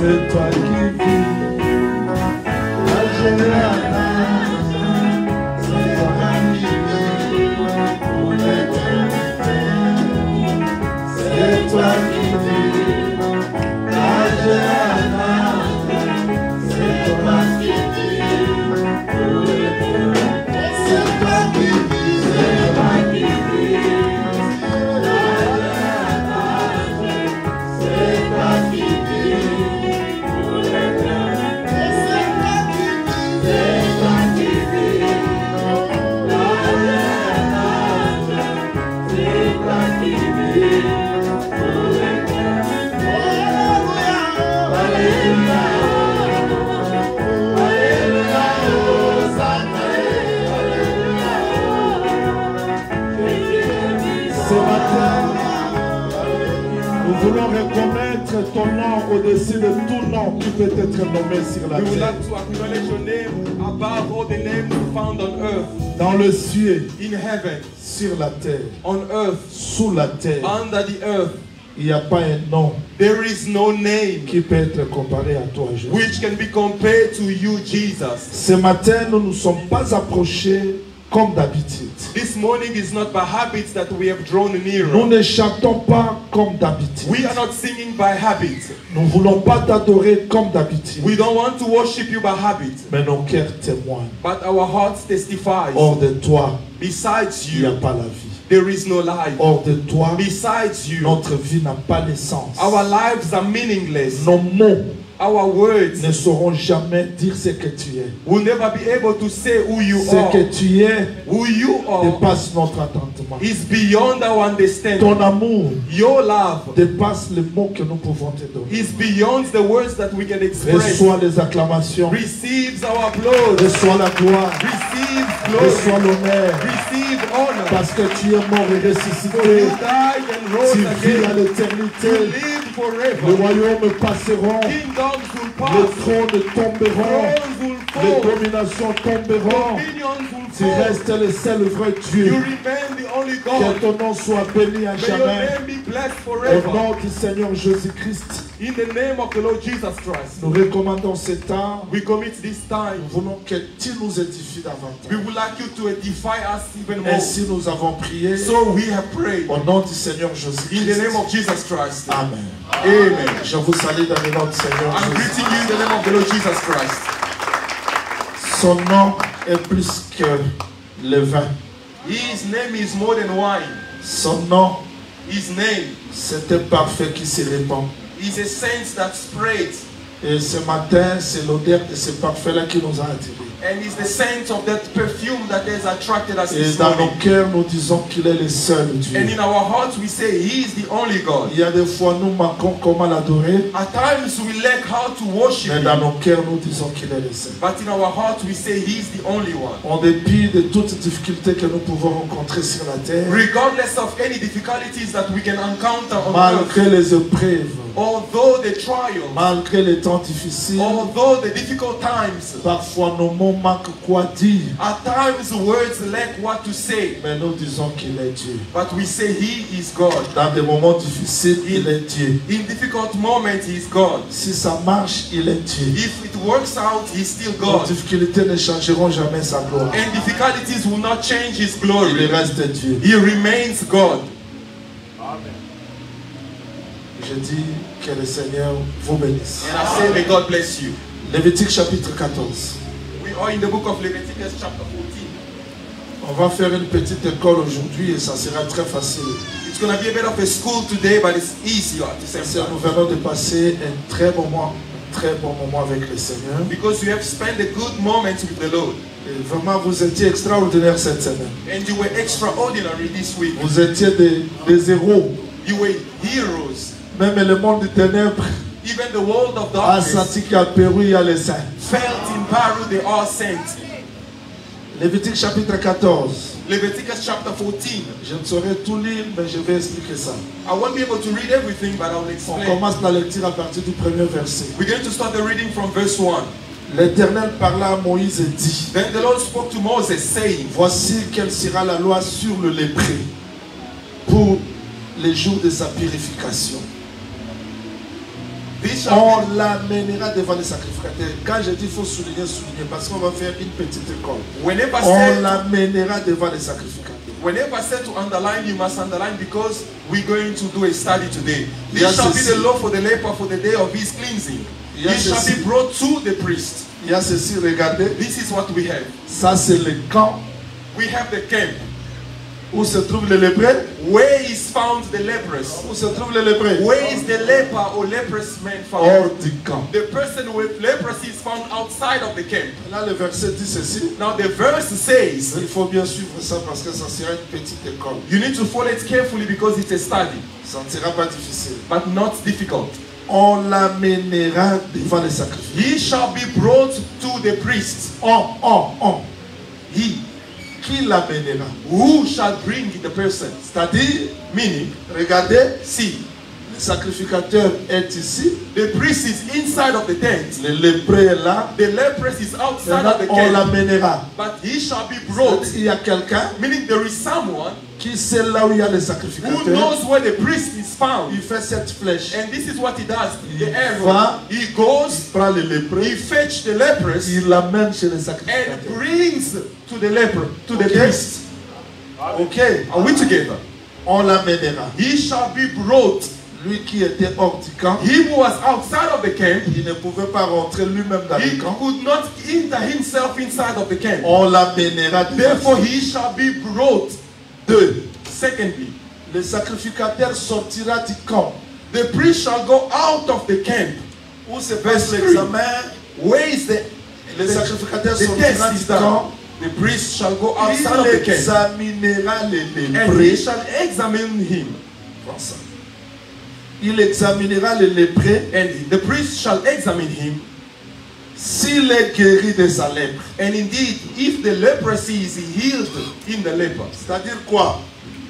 C'est toi qui vis, c'est toi qui vis pour l'éternité. C'est toi qui vis, c'est toi qui vis pour l'éternité. C'est toi qui vis, c'est toi qui vis, c'est Nous voulons reconnaître ton nom au-dessus de tout nom qui peut être nommé sur la We would terre. like to acknowledge your name above all the names found on earth, Dans le ciel, in heaven, sur la terre, on earth, sous la terre, under the earth. il n'y a pas un nom There is no name qui peut être comparé à toi, Jésus. which can be compared to you, Jesus. Ce matin, nous ne nous sommes pas approchés comme d'habitude. This morning is not by habit that we have drawn Nous nearer. ne chantons pas comme d'habitude. We are not singing by habit. Nous ne voulons pas t'adorer comme d'habitude. We don't want to worship you by habit. Mais nos cœurs témoignent. But our hearts testify. Hors de toi, Besides il n'y a you, pas la vie. there is no life. Hors de toi, Besides you, notre vie n'a pas de sens. our lives are meaningless. Nos mots Our words ne sauront jamais dire ce que tu es. will never be able to say who you Ce que are. tu es Who you are dépasse notre entendement. is beyond our understanding. Ton amour Your love dépasse les mots que nous pouvons te donner. is beyond the words that we can express. Reçois les acclamations. Receives our applause. Reçois la gloire. Receive glory. Reçois l'honneur. Receive honor. Parce que tu es mort et For you ressuscité. died and rose Tu vis à again. l'éternité. You live Les forever. royaumes passeront. Kingdoms will Les pass. trônes tomberont. Thrones will Les fall. dominations tomberont. Dominions will Tu fall. restes le seul vrai You Dieu. remain the only Que God. ton nom soit béni à May your jamais. name be blessed Au forever. nom du Seigneur Jésus-Christ, In the name of the Lord Jesus Christ, nous recommandons ce temps. we commit this time. Nous voulons que tu nous édifies We davantage. would like you to edify us even more. Ainsi nous avons prié. So we have prayed Au nom du Seigneur in the Jésus-Christ. name of Jesus Christ. Amen. Amen. Je vous salue dans le nom du Seigneur I'm Jésus. greeting you in the name of the Lord Jesus Christ. Son nom est plus que le vin. His name is more than wine. Son nom, His name c'est un parfait qui se répand. is a sense that spreads. Et ce matin, c'est l'odeur de ce parfait-là qui nous a attirés. And it's the scent of that perfume that has attracted us Et this dans nos morning. cœurs, nous disons qu'il est le seul Dieu. And in our hearts we say He is the only God. Il y a des fois, nous manquons comment l'adorer. At times we lack how to worship Mais Him. dans nos cœurs, nous disons qu'il est le seul. But in our hearts we say He is the only one. En dépit de toutes les difficultés que nous pouvons rencontrer sur la terre, Regardless of any difficulties that we can encounter on earth, malgré les épreuves, although the trials, malgré les temps difficiles, although the difficult times, parfois nos mots manquent quoi dire. at times words lack what to say, Mais nous disons qu'il est Dieu. but we say He is God. Dans des moments difficiles, il est Dieu. In difficult moments He is God. Si ça marche, il est Dieu. If it works out, He's still Nos God. difficultés ne changeront jamais sa gloire. And difficulties will not change His Il glory. reste Dieu. He remains God. Je dis que le Seigneur vous bénisse. And I say, may God bless you. Lévitique chapitre 14. We are in the book of Leviticus chapter 14. On va faire une petite école aujourd'hui et ça sera très facile. It's going to be a bit of a school today, but it's easier at the same Parce que nous time. venons de passer un très bon moment avec le Seigneur. Because you have spent a good moment with the Lord. Et vraiment, vous étiez extraordinaire cette semaine. And you were extraordinary this week. Vous étiez des héros. You were heroes. Même le monde des ténèbres Even the world of a darkness senti qu'à Pérou, il y a les saints. felt in Paru they are saints. Lévitique chapitre 14. Leviticus chapter 14. Je ne saurais tout lire, mais je vais expliquer ça. I won't be able to read everything, but I'll On explain. commence la lecture à partir du premier verset. We're going to start the reading from verse 1. L'Éternel parla à Moïse et dit: Then the Lord spoke to Moses, saying, Voici quelle sera la loi sur le lépré pour les jours de sa purification. This shall be On l'amènera devant les sacrificateurs. Quand je dis il faut souligner, parce qu'on va faire une petite école. Whenever On said, l'amènera devant les sacrificateurs. whenever said to underline, you must underline because we're going to do a study today. This Yes, shall be yes. the law for the leper for the day of his cleansing. Yes, He shall yes. be brought to the priest. Il y a ceci, regardez. This is what we have. Ça, c'est le camp We have the camp. où se trouve le lépreux. Where is found the leprous? Où se trouve le lépreux? Where is the leper or leprous man Hors found? du camp. The person with leprosy is found outside of the camp. Là, le verset dit ceci. Now the verse says, Il faut bien suivre ça parce que ça sera une petite école. you need to follow it carefully because it's a study, Ça ne sera pas difficile. but not difficult. On l'amènera devant les sacrifices. He shall be brought to the priest. On. He Qui l'amènera? who shall bring the person. C'est-à-dire, Meaning, regardez, see, sacrificateur est ici. The priest is inside of the tent. Le lépreux est là. The leprous is outside Maintenant, of the on camp. l'amènera. But he shall be brought. Il y a quelqu'un Meaning there is someone qui sait là où il y a les who sacrificateurs. knows where the priest is found. Il fait cette flèche. And this is what he does. Il The arrow. va, He il goes, prend le lépreux, he fetch the leprous il l'amène chez les and sacrificateurs. brings to the leper, to the Okay. priest. Ok, Are we together? on l'amènera. He shall be brought. Lui qui était hors du camp, He who was outside of the camp, il ne pouvait pas rentrer lui-même dans he le camp. could not enter himself inside of the camp. On l'amènera. Therefore, he shall be brought. Deux, Secondly, le sacrificateur sortira du camp the priest shall go out of the camp. où se Verse passe 3. l'examen. Where is Le sacrificateur the sortira test du is done? camp. The priest shall go outside of Il the camp examinera les and he lépreux. shall examine him. Prends ça. Il examinera les lépreux. And the priest shall examine him. S'il est guéri de sa lèpre. And indeed, if the leprosy is healed in the leper. C'est-à-dire quoi?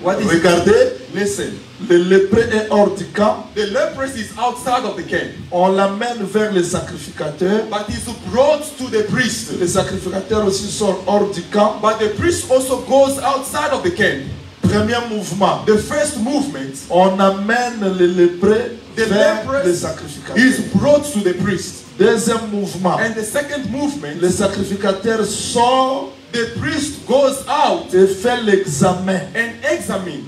What is it? Regardez, Listen. le lépreux est hors du camp. The leprosy is outside of the camp, On l'amène vers les sacrificateurs. but is brought to the priest. Les sacrificateurs aussi sont hors du camp. But the priest also goes outside of the camp. Premier mouvement. The first movement On amène les lépreux The vers leprous les is sacrificateurs. brought to the priest. Deuxième mouvement. And the second movement, Le sacrificateur sort the priest goes out et fait l'examen. and examine.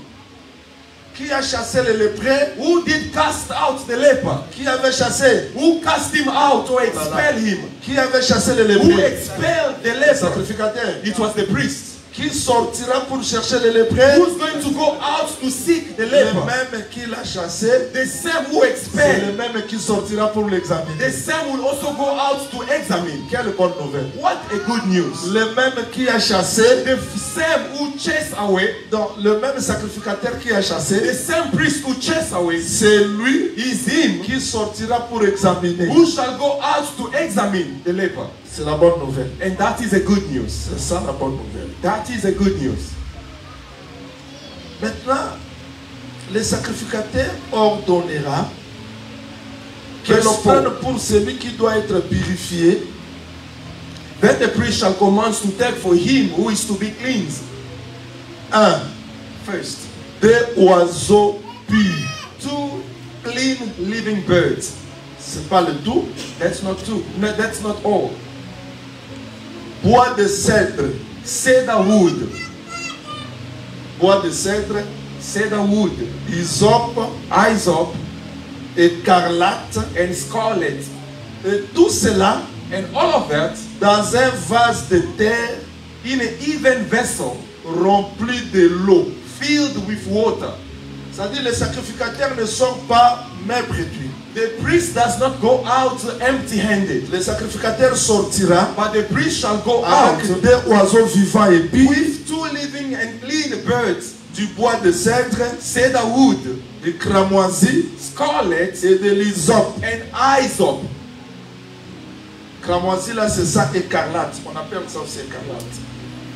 Qui a chassé les lépreux? Who did cast out the leper? Qui avait chassé? Who cast him out or expel him? Qui avait chassé les Who lépreux? expelled the Le leper? sacrificateur. It was the priest. Qui sortira pour chercher les lépreux? Who's going to go out to seek the Le leper? même qui l'a chassé, The same who c'est expelled. le même qui sortira pour l'examiner. The same will also go out to examine. Quelle bonne nouvelle. What a good news. Le même qui a chassé, The same who chased away, donc le même sacrificateur qui a the chassé, same priest who chased away, c'est lui is him qui sortira pour examiner. who shall go out to examine the leper. C'est la bonne nouvelle. And that is a good news. C'est ça la bonne nouvelle. That is a good news. Maintenant, le sacrificateur ordonnera que Verse l'on 4. prenne pour celui qui doit être purifié Then the priest shall command to take for him who is to be cleansed. First, 2 oiseaux purs. 2 clean living birds. C'est pas le tout. That's not two. No, that's not all. Bois de cèdre. Cedar wood. Bois de cèdre. Cedar wood. Hysope. Hyssop Écarlate. and scarlet. Et tout cela And all of that dans un vase de terre in an even vessel rempli de l'eau. filled with water. C'est-à-dire les sacrificateurs ne sont pas mains préduits. The priest does not go out empty-handed, Le sacrificateur sortira but the priest shall go out avec 2 oiseaux vivants et puis with 2 living and clean birds, du bois de cèdre, cedar wood, du cramoisi scarlet, et de l'hysope. and hyssop. Cramoisi là c'est ça écarlate. On appelle ça aussi écarlate.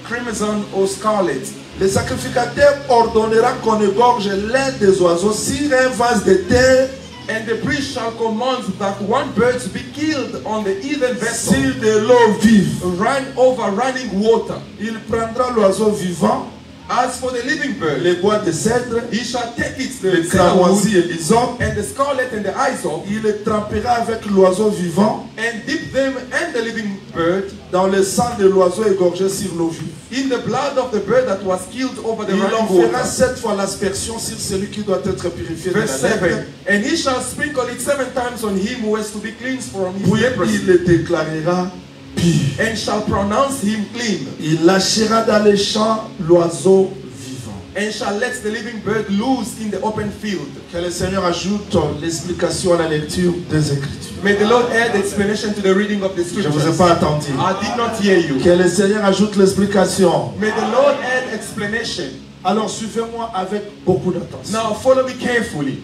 Crimson or scarlet. Le sacrificateur ordonnera qu'on égorge l'un des oiseaux sur un vase de terre, And the priest shall command that one bird be killed on the even vessel, sur de l'eau vive. run over running water. Il prendra l'oiseau vivant, As for the living bird, les bois de cèdre, he shall take it, le the cedar wood, cramoisi et l'hysope. and the scarlet and the hyssop, Il les trempera avec l'oiseau vivant and dip them and the living bird dans le sang de l'oiseau égorgé sur l'eau vive. in the blood of the bird that was killed over the Il en running fera water. 7 fois l'aspersion sur celui qui doit être purifié de Verse la lèpre. 7. And he shall sprinkle it 7 times on him who has to be cleansed from his Puis leprosy, il le déclarera pur. and shall pronounce him clean, Il lâchera dans les champs l'oiseau vivant. and shall let the living bird loose in the open field. Que le Seigneur ajoute l'explication à la lecture des Écritures. May the Lord add explanation to the reading of the Je ne vous ai scriptures. pas attendu. I did not hear you. Que le Seigneur ajoute l'explication. May the Lord add explanation. Alors suivez-moi avec beaucoup d'attention. Now follow me carefully.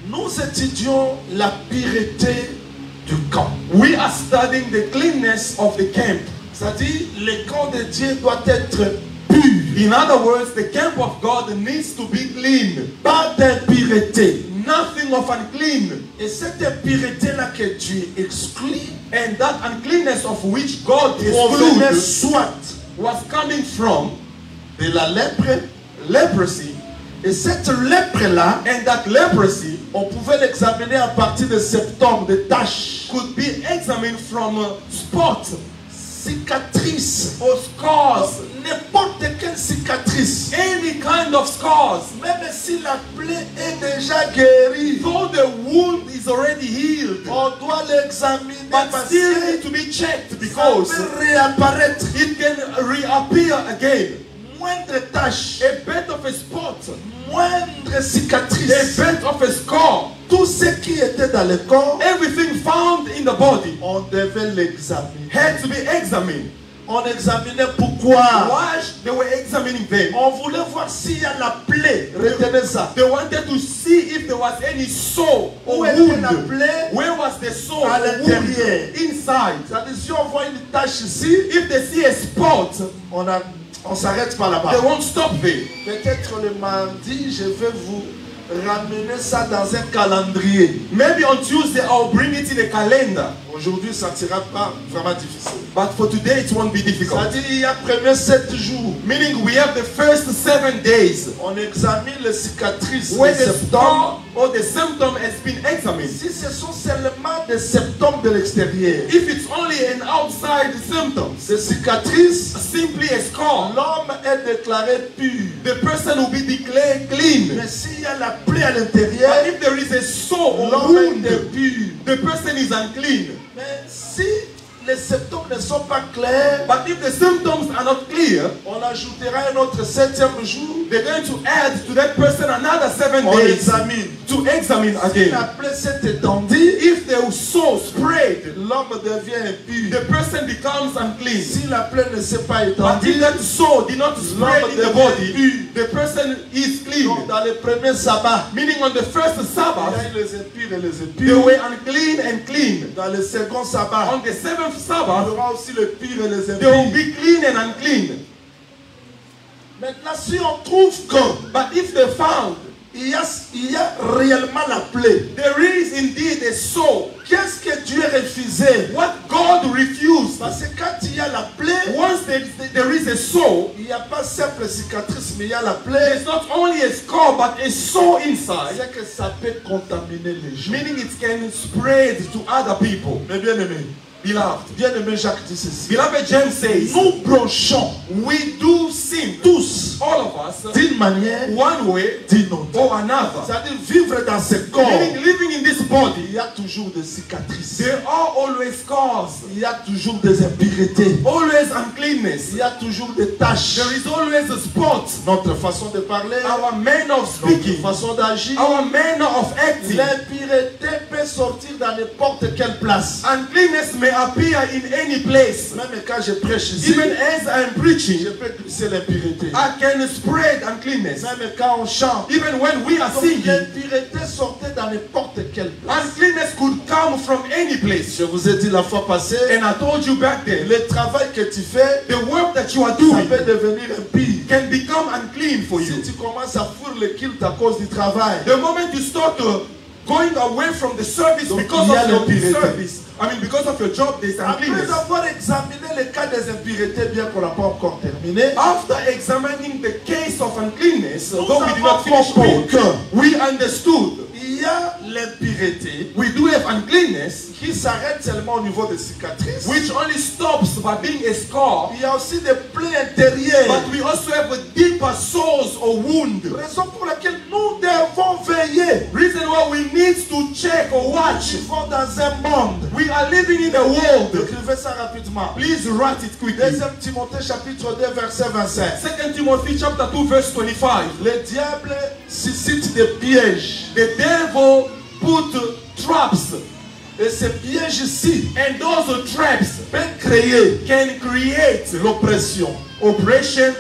Nous étudions la pureté du camp. We are studying the cleanness of the camp. C'est-à-dire, le camp de Dieu doit être pur. In other words, the camp of God needs to be clean. Pas d'impureté. Nothing meaning of unclean. Et cette impureté-là que Dieu exclut And that uncleanness of which God provenait excluded soit was coming from de la lèpre. leprosy. Et cette lèpre-là, And that leprosy on pouvait l'examiner à partir de septembre, de taches, could be examined from spots cicatrices, or scars. n'importe quelle cicatrice. Any kind of scars. Même si la plaie est déjà guérie, Though the wound is already healed, on doit l'examiner but parce still que need to be checked ça because peut réapparaître. it can reappear again. Moindre tache, A bit of a spot, moindre a cicatrice, bit of a scar, tout ce qui était dans le corps, everything found in the body on devait l'examiner. had to be examined. On examinait pourquoi. Why they were examining them? On voulait voir s'il y a la plaie. Retenez ça. They wanted to see if there was any sore or Où était wound. la plaie? Where was the sore À or wound? l'intérieur. Inside. C'est-à-dire, si on voit une tache ici, If they see a spot, on s'arrête pas là-bas. they won't stop there. Peut-être le mardi, je vais vous ramener ça dans un calendrier. Maybe on Tuesday I'll bring it in a calendar. Aujourd'hui, ça ne sera pas vraiment difficile. But for today it won't be difficult. C'est-à-dire, il y a premier 7 jours. Meaning we have the first 7 days On examine les cicatrices when de the septembre. scar or the symptom has been examined. Si ce sont seulement des symptômes de l'extérieur, If it's only an outside symptom, ces cicatrices, simply a scar, l'homme est déclaré pur. the person will be declared clean. Mais s'il y a la plaie à l'intérieur, But if there is a sore or l'homme wound, est pur. the person is unclean. Mais si les symptômes ne sont pas clairs, But if the symptoms are not clear, on ajoutera un autre 7e jour. they're going to add to that person another 7 On days examine. to examine Si again. la plaie s'est étendue, If the sore spread, l'homme devient impur. the person becomes unclean. Si la plaie ne s'est pas But étendue, if that sore did not spread in the body, the person is donc clean. dans les premiers sabbats, Meaning on the first il y Sabbath, a eu les impurs et les they impurs. were unclean and clean. Dans le second sabbat, On the seventh il y Sabbath, aura aussi les purs et les they will impurs. be clean and unclean. Maintenant, si on trouve que But if they found il y a réellement la plaie, there is indeed a sore, qu'est-ce que Dieu refusait? what God refused, Parce que quand il y a la plaie, once there is a sore, il n'y a pas simple cicatrice, mais il y a la plaie. there's not only a scar but a sore inside, C'est que ça peut contaminer les gens. meaning it can spread to other people. Mais bien aimé, Beloved, Jacques dit ceci. beloved, James says, Nous bronchons we do sin, tous all of us, d'une manière one way d'une autre. or another. C'est-à-dire vivre dans ce corps. Meaning living in this body, Il y a toujours des cicatrices. there are always scars, Il y a toujours des impuretés. always uncleanness. Il y a toujours des taches. There is always a spot. Notre façon de parler, Our manner of notre speaking, façon d'agir. our manner of acting. L'impureté peut sortir dans n'importe quelle place. Uncleanness may appear in any place. Même quand je prêche ici, Even as I'm je preaching, peux glisser l'impureté. I can spread uncleanness. Même quand on chante, Even when we are donc singing, l'impureté sortait dans n'importe quelle place. uncleanness could come from any place. Je vous ai dit la fois passée, And I told you back then, le travail que tu fais, the work that you are ça doing peut devenir impur. can become unclean for Si you. tu commences à fuir le culte à cause du travail, The moment you start going away from the service Donc, because il y a of your l'impureté. service, because of your job, there's après uncleanness. avoir examiné le cas des impuretés, bien qu'on n'a pas encore terminé, After examining the case of uncleanness, nous though we did not avons finish compris all, que we understood il y a l'impureté we do have uncleanness qui s'arrête seulement au niveau des cicatrices. which only stops by being a scar, Il y a aussi des plaies intérieures. but we also have a deeper sores or wound. Raison pour laquelle nous devons veiller. Reason why we need to check or Nous watch. vivons dans un monde. We are living in a world. Écrivez ça rapidement. Please write it quickly. 2 Timothée chapitre 2 verset 25. 2 Timothy chapter 2 verse 25. Le diable suscite des pièges. The devil put traps, Et ces pièges-ci and those traps peuvent créer can create l'oppression. oppression.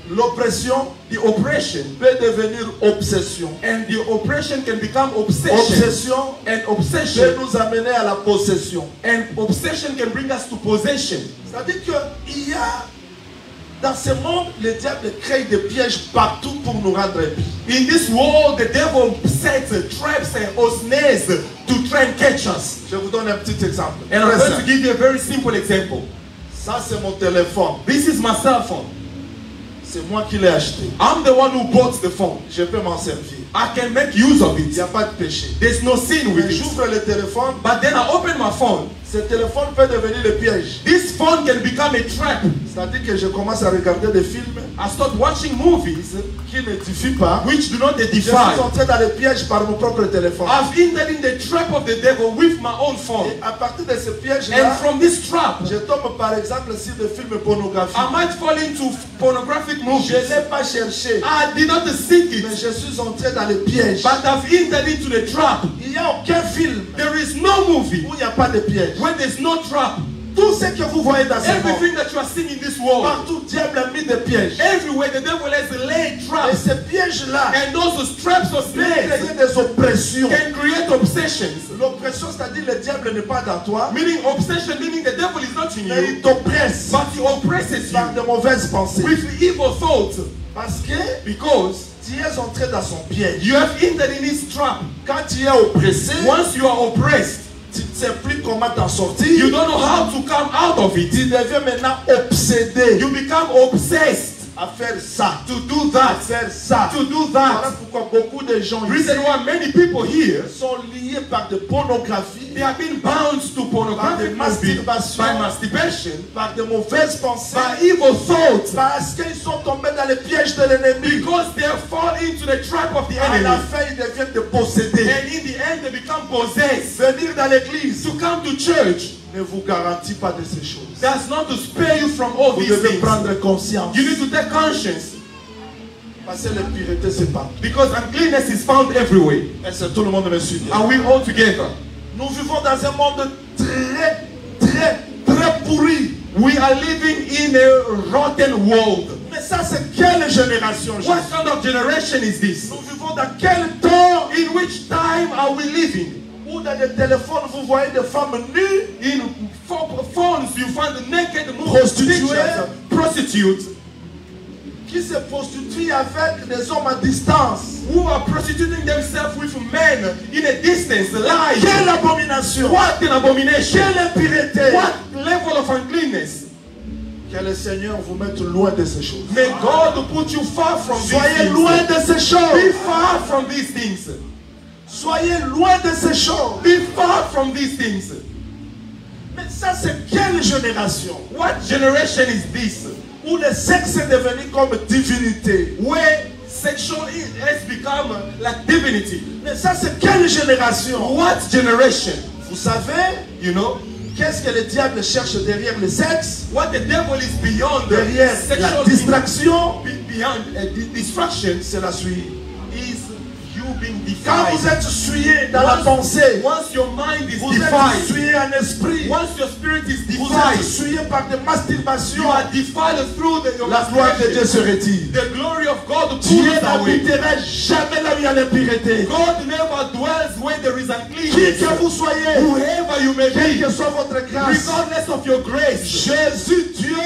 L'oppression The oppression, peut devenir obsession. and the oppression can become obsession. Obsession And peut obsession, nous amener à la possession. and obsession can bring us to possession. C'est-à-dire qu'il y a Dans ce monde, le diable crée des pièges partout pour nous rendre impies. In this world, the devil sets traps or snares to try and catch us. Je vous donne un petit exemple. And I'm Très going to simple. give you a very simple example. Ça, c'est mon téléphone. This is my cell phone. C'est moi qui l'ai acheté. I'm the one who bought the phone. Je peux m'en servir. I can make use of Il n'y it. a pas de péché. There's no sin with Mais it. j'ouvre le téléphone. But then I open my phone. Ce téléphone peut devenir le piège. This phone can become a trap. C'est-à-dire que je commence à regarder des films I start watching movies qui n'édifient pas. which do not Je suis edify. entré dans le piège par mon propre téléphone. I've entered in the trap of the devil with my own phone. Et à partir de ce And piège-là, from this trap, je tombe par exemple sur des films pornographiques. I might fall into pornographic Je movies. ne l'ai pas cherché, I did not seek mais it, je suis entré dans le piège. but I've entered into the trap. Il n'y a aucun film There is no movie où il n'y a pas de piège. where there's no trap. Tout ce que vous voyez dans ce monde, Everything that you are seeing in this world, partout, diable a mis des pièges. everywhere the devil has laid Et traps. ces pièges-là And those traps or peuvent snares créer des oppressions. can create obsessions. L'oppression, c'est-à-dire le diable n'est pas dans toi, Meaning obsession, meaning the devil is not in mais you, il t'oppresse but he oppresses par you de mauvaises pensées. with evil thoughts. Parce que Because tu es entré dans son piège. you have entered in his trap. Quand tu es oppressé, Once you are oppressed, tu ne sais plus comment t'en sortir. you don't know how to come out of it. Tu deviens maintenant obsédé You become obsessed à faire ça, to do à that, faire ça. to do Voilà that. pourquoi beaucoup de gens ici Reason why many people here, sont liés par de pornographie, they have been bound to pornographic movies, masturbation, by masturbation, par de mauvaises pensées, by evil thoughts, parce qu'ils sont tombés dans le piège de l'ennemi. because they have fallen into the trap of the À la enemy. fin, ils deviennent des possédés. And in the end, they become possessed. Venir dans l'église To come to church ne vous garantit pas de ces choses. does not to spare you from all Vous these devez things. prendre conscience. You need to take conscience, Parce que l'impureté, c'est pas. because uncleanness is found everywhere. Est-ce que tout le monde me suit bien? Are we all together? Nous vivons dans un monde très pourri. We are living in a rotten world. Mais ça, c'est quelle génération, Jésus? What kind of generation is this? Nous vivons dans quel temps In which time are we living? où dans les téléphones, vous voyez des femmes nues, In phones, you find naked Prostituées. pictures, prostitutes qui se prostituent avec des hommes à distance. who are prostituting themselves with men in a distance, live. Quelle abomination! What an abomination! Quelle impureté! What level of uncleanness? Que le Seigneur vous mette loin de ces choses. May God put you far from these Soyez loin things. de ces Be choses. far from these things. Soyez loin de ces choses. Be far from these things. Mais ça, c'est quelle génération What generation is this? où le sexe est devenu comme divinité? Where sexual has become like divinity. Mais ça, c'est quelle génération? What generation? Vous savez, You know? qu'est-ce que le diable cherche derrière le sexe? What the devil is beyond Derrière la sexual distraction, beyond distraction c'est la suite. is you being Quand vous defied. êtes souillé dans la pensée, Once your mind is vous êtes defied, souillé en esprit, once your spirit is vous êtes defied, souillé par des masturbations, you are defiled through your la gloire de Dieu masturbation. se retire. The glory of God Dieu pulls away. n'habitera jamais là où il y a l'impureté. God never dwells where there is Qui uncleanness. que vous soyez, Whoever you may quelle be, que soit votre grâce, regardless of your grace, Jésus Dieu.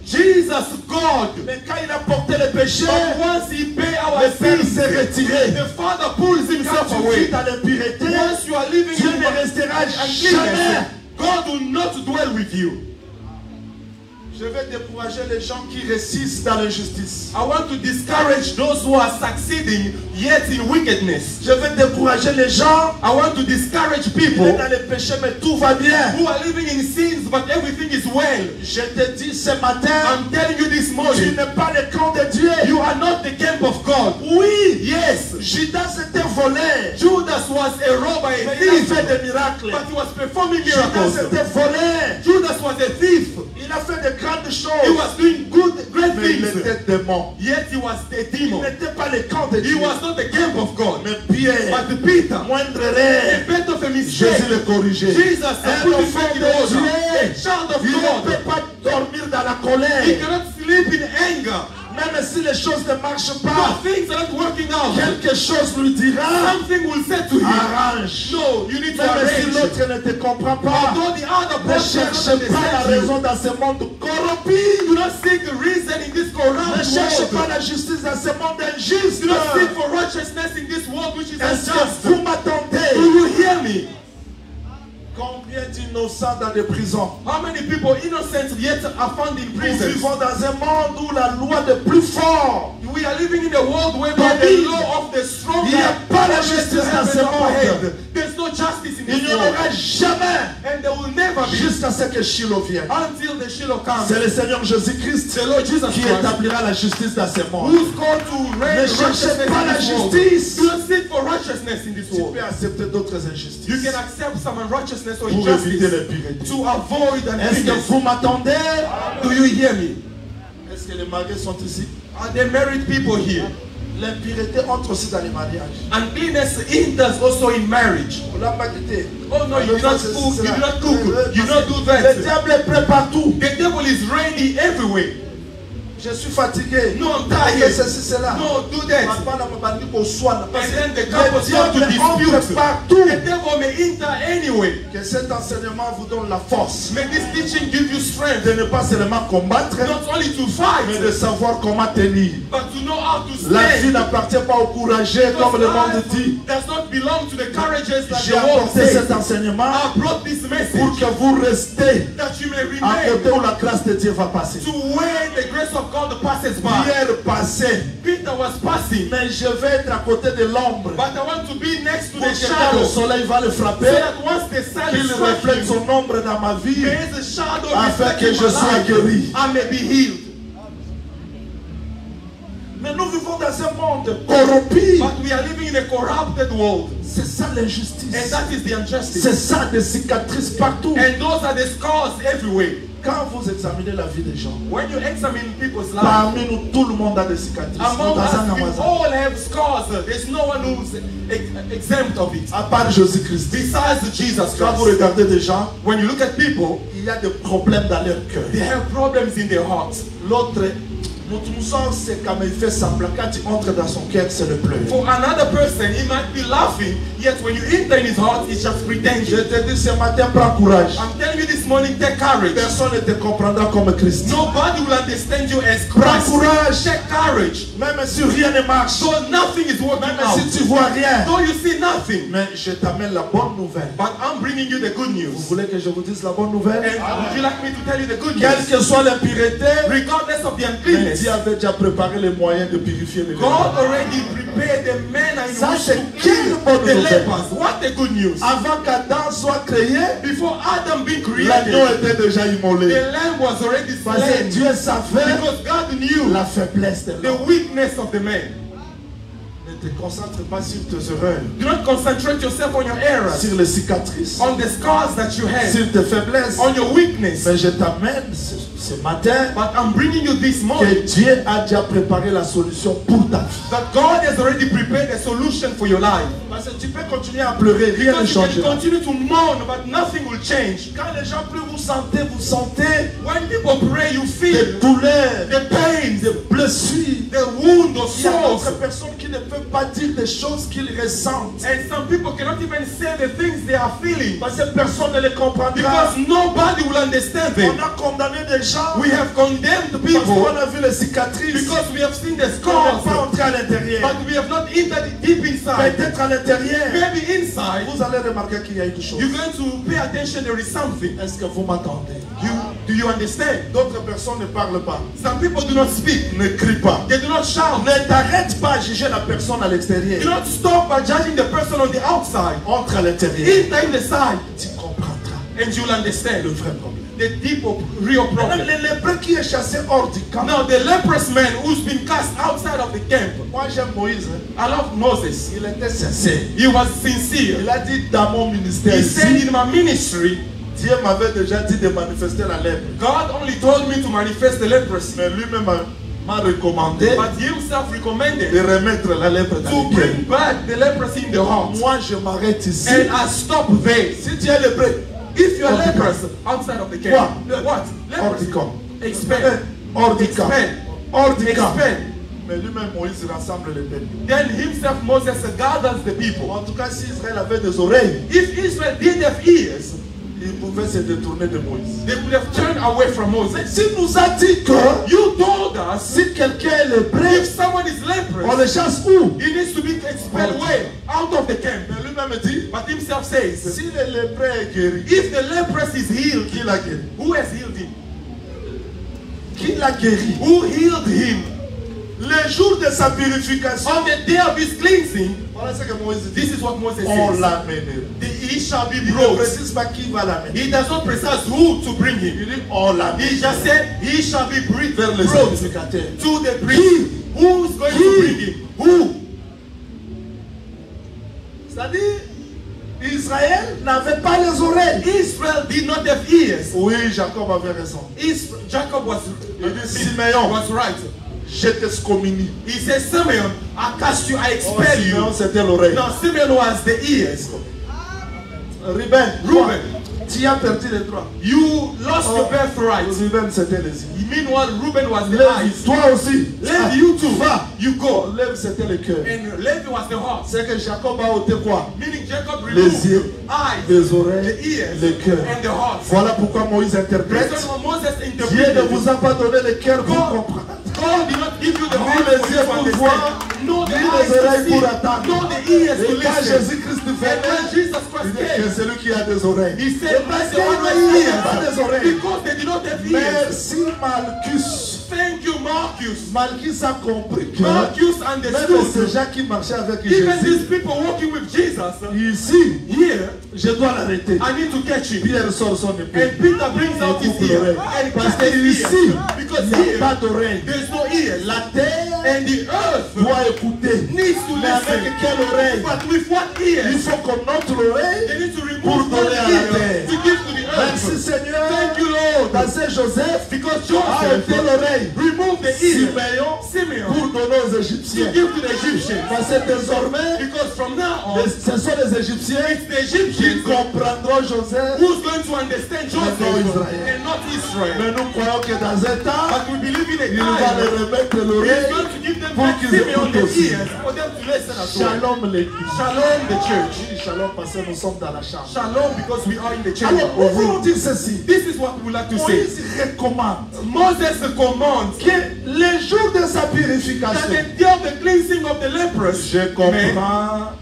Jesus God. Mais quand il a porté le péché, But once he paid our le Père sins, s'est retiré. the Father pulls Quand himself tu vis away. dans l'impureté, Once you are living Dieu in ne restera uncleanness, jamais. God will not dwell with you. Je vais décourager les gens qui résistent dans l'injustice. I want to discourage those who are succeeding yet in wickedness. Je vais décourager les gens I want to discourage qui people sont dans le péché, mais tout va bien. who are living in sins but everything is well. Je te dis ce matin, I'm telling you this tu morning, n'es pas le camp de Dieu. you are not the camp of God. Oui, Yes, Judas était volé, Judas was a robber, a mais il a thief, fait des miracles. but he was performing Judas miracles. était volé, Judas was a thief. il a fait de grandes He choses, was doing great mais il things. était démon. Yet he was a Il demon. n'était pas le camp de He Dieu. was not the camp of God. Mais Pierre, But Peter, moindre a erreur, bit of a Jésus mistake. le corrigeait. Jesus Un put him enfant back in de order. Dieu, A child of il ne God. peut pas dormir dans la He colère. cannot sleep in anger. Même si les choses ne marchent But pas, things are not working out. quelque chose lui dira, Something will say to him, arrange. no, you need to Même si arrange. l'autre ne te comprend pas, Although the other ne person cherche doesn't pas la understand you, raison dans ce monde corrompu. do not seek the reason in this Ne corrupt cherche pas world. la justice dans ce monde injuste. Do not seek for righteousness in this world which is Est-ce que unjust. vous m'attendez? Do you hear me? Combien d'innocents dans des prisons? How many people innocent yet are found in Nous prison? vivons dans un monde où la loi des plus forts. We are living in a world whereby the Domine. law of the strong Il n'y a pas la justice dans ce monde. There's no justice in Il this n'y en world. aura jamais And there will never be jusqu'à ce que Shiloh vienne. until the Shiloh comes. C'est le Seigneur Jésus-Christ The Lord Jesus qui Christ, établira la justice dans ce monde. who's called to reign Ne cherchez righteousness pas in la this world. justice. Do not seek for righteousness in this Tu world. peux accepter d'autres You injustices can accept some unrighteousness or pour éviter injustice l'impureté. to avoid an Est-ce que illness. vous m'attendez? Do you hear me? Est-ce que les mariés sont ici? Are there married people here? L'impureté entre aussi dans les mariages. Uncleanness enters also in marriage. On l'a pas quitté. Oh no, you did not cook, you did not cook, you did not do Le that. diable est prêt partout. The devil is ready everywhere. Je suis fatigué. No, I'm Fais tired. ceci, cela. No, do that. Papa n'a pas dit qu'on soit. Parce And que then the le couple start to diable entre dispute. partout. The devil may enter anyway. Que cet enseignement vous donne la force May this teaching give you strength, de ne pas seulement combattre, not only to fight, mais de savoir comment tenir. but to know how to La vie stand. n'appartient pas aux courageux, comme le monde dit. Does not belong to the courageous that J'ai the world apporté cet says. enseignement I brought this pour message que vous restez that you may à côté remain où la grâce de Dieu va passer. to where the grace of God passes by. Pierre passait, Peter was passing, mais je vais être à côté de l'ombre. but I want to be next to Pour the que quand le shadow, soleil va le so frapper, that once the sun qu'il is reflète striking, son ombre dans ma vie, there is a shadow afin que reflecting je my sois life. guéri. I may be healed. Mais nous vivons dans un monde corrompu. But we are living in a corrupted world, C'est ça and l'injustice. that is the injustice. C'est ça des cicatrices partout. And those are the scars everywhere. Quand vous examinez la vie des gens, When you examine people's lives, parmi nous, tout le monde a des cicatrices. among Dans us, un we magasin. all have scars. There's no one who's exempt of it. À part Jésus-Christ. Besides Jesus Quand vous Christ. regardez des gens, When you look at people, il y a des problèmes dans leur cœur. they have problems in their hearts. L'autre, nous sommes, c'est comme il fait semblant. Quand tu entres dans son cœur, c'est le pleur. For another person, he might be laughing, yet when you enter in his heart, it's just Je pretending. te dis ce matin, prends courage. I'm telling you this morning, take courage. Personne ne te comprendra comme Christ. Nobody will understand you as Prends Christ. courage. Take courage. Même si rien ne marche, So nothing is working même out. si tu vois rien, Though you see nothing, mais je t'amène la bonne nouvelle. but I'm bringing you the good Vous news. voulez que je vous dise la bonne nouvelle? And would you like me to tell you the good Quelle news? que soit l'impureté, Regardless of the mais uncleanness, Dieu avait déjà préparé les moyens de purifier les God lépreux. already prepared the men and Ça, wish c'est to quelle kill bonne the nouvelle. lepers. What a good news. Avant qu'Adam soit créé, Before Adam being l'agneau created, était déjà immolé. the lamb was already Parce que slain Dieu savait because God knew la faiblesse de the l'homme. weakness of the man. Ne te concentre pas sur tes erreurs, Do not concentrate yourself on your errors, sur les cicatrices, on the scars that you have, sur tes faiblesses. on your weakness. Mais je t'amène ce matin But I'm bringing you this que morning Dieu a déjà préparé la solution pour ta vie. that God has already prepared a solution for your life. Parce que tu peux continuer à pleurer, rien ne Because you can changera. continue to mourn, but nothing will change. Quand les gens pleurent, vous sentez When people pray, you des feel douleurs, the pains, des blessures. the wound of Il y a d'autres souls. personnes qui ne peuvent pas dire des choses qu'ils ressentent. And some people cannot even say the things they are feeling Parce que personne ne les comprendra. because nobody will understand On them. a condamné des gens We have condemned parce people qu'on a vu les cicatrices. because we have seen the On n'est scars, pas entré à l'intérieur. but we have not entered deep inside. Peut-être à l'intérieur, Maybe inside, vous allez remarquer qu'il y a une chose. you're going to pay attention. There is something. Est-ce que vous m'entendez? Do you understand? D'autres personnes ne parlent pas, Some people do not speak. ne crient pas. They do not shout. Ne t'arrête pas à juger la personne à Do l'extérieur. not stop by judging the person on the outside. Entre à l'intérieur. Enter in the side, Tu comprendras and you'll understand le vrai problème. the deep, real Maintenant, problem. le lépreux qui est chassé hors du camp. Now, the leprous man who's been cast outside of the camp. Moi j'aime Moïse. Hein. I love Moses. Il était sincère. He was sincere. Il a dit dans mon ministère He said ici, in my ministry, Dieu m'avait déjà dit de manifester la lèpre. God only told me to manifest the leprosy, Mais lui-même m'a recommandé but he himself de recommended remettre la lèpre dans to le cœur. bring back the leprosy in the heart. Moi je m'arrête ici. And I stop there. Si tu es lépreux, If you are Hors du leprous outside of the camp, What? what? hors du Leprosy. camp. Expel. Hors du camp. Expel. Hors du camp. Expel. Mais lui-même, Moïse rassemble les peuples. Then himself Moses gathers the people. En tout cas, si Israël avait des oreilles, If Israel did have ears, il pouvait se détourner de Moïse. they would have turned away from Mais Moses. s'il nous a dit que You told us si quelqu'un est lépreux, if someone is on leprous, le chasse où? he needs to be expelled away out of the camp. Mais lui-même dit, But himself says, si le lépreux est guéri, if the leprous is healed, qui l'a guéri? who has healed him? Qui l'a guéri? Who healed him? Le jour de sa purification, On the day of his cleansing, voilà ce que Moïse dit. this is what Moses On says. l'amènera. He shall be Il ne brought. précise pas qui va l'amener. He does not precise who to bring him. Il dit on l'amène He just said he shall be brought vers les brought sacrificateurs. to the priest. Who is going to bring him? Who? C'est-à-dire, Israël n'avait pas les oreilles. Israel did not have ears. Oui, Jacob avait raison. Jacob was Simeon. right. Je t'excommunie. He says, Simeon, I cast you, I Oh, expel Simeon, you. c'était l'oreille. Now Simeon was the ears. Reuben, tu as perdu les droits. You lost your birthright. Reuben, c'était les yeux. Meanwhile, Reuben was the Levi, eyes. toi aussi. Levi, you too. Va. You go. Levi, c'était le cœur. And Levi was the heart. C'est que Jacob a ôté quoi? Meaning Jacob Les removed yeux, eyes, les oreilles, the ears, le cœur. and the heart. Voilà pourquoi Moïse interprète. Reason why Moses Dieu ne interpreted. vous a pas donné le cœur pour God, comprendre. God did not give you the Ni heart les for yeux you to pour understand. voir, No, the ni eyes les oreilles to pour see. attendre. No, the ears to Et quand listen. Jésus-Christ And when venait, Jesus il Christ dit que came, celui qui a des oreilles. he said, parce "Bless qu'il the one n'y with a pas des ears." oreilles. Because they did not have ears. Merci Malchus. Thank you, Marcus. Malchus a compris que Marcus même ces understood. gens qui marchaient avec Even Jésus, these people walking with Jesus, ici, here, je dois l'arrêter. I need to catch him. Pierre sort son épée. And Peter brings out his ear. And Parce cuts his qu'ici, ear. Because il n'y a here, pas d'oreille. there's no ears. La terre And the earth doit écouter. needs to Mais avec listen. quelle oreille? But with what Il ears? faut qu'on ôte l'oreille. They need to Pour remove one donner à la ear terre. to give to the Merci earth. Seigneur. Thank you, Lord. Parce que Joseph Because a Joseph ôté l'oreille. remove the ear. Simeon pour Simeon donner aux to Égyptiens. give to the Egyptians. Parce que désormais, Because from now on, ce sont les Égyptiens it's the qui Egyptians comprendront Joseph. who's going to understand Joseph not Israel. and not Israel. Mais nous croyons que dans un temps, But we believe in a il va time leur remettre he's l'oreille going to give them pour back qu'ils Simeon écoutent the aussi. ears for them to listen as well. Shalom l'église. Shalom the church. Oui, shalom parce que nous sommes dans la chambre. Shalom because we are in the chamber. Alors, nous voulons dire ceci. This is what we like to say. Moïse recommande Moses commands que les jours de sa that purification, the day of the cleansing of the leprous, je mais- comprends.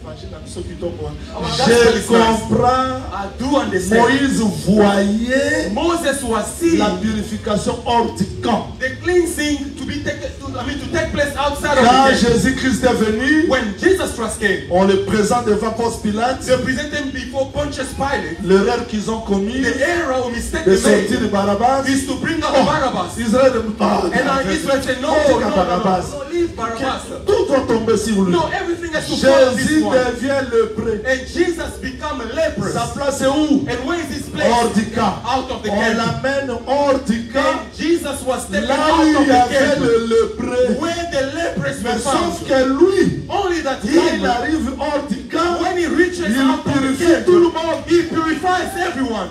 Imagine ceux qui tombent. gospel Je is comprends. I do understand. Moïse voyait Moses was seeing la purification hors du camp. the cleansing to be taken, to take place outside of Quand the camp. Jésus-Christ est venu, When Jesus Christ came, on le présente devant Ponce Pilate. they presented him before Pontius Pilate. L'erreur qu'ils ont commise The error or mistake de they sortir de made Barabbas. is to bring out Oh, Barabbas. Israël And now Israel said, no, Oh, no, no, Barabbas. no, leave Barabbas. Tout doit tomber sur lui. No, everything has to follow this Jésus one. devient lépreux. And Jesus become a leprous. Sa place est où? And where is his place? Hors du camp. Out of the On camp. l'amène hors du camp. And Jesus was taken Là out où of il y avait the camp. le lépreux. Where the leprous Mais were sauf found. que lui, Only that quand il he, arrive hors du camp, when he reaches il out of the purifie camp, tout le monde. he purifies everyone.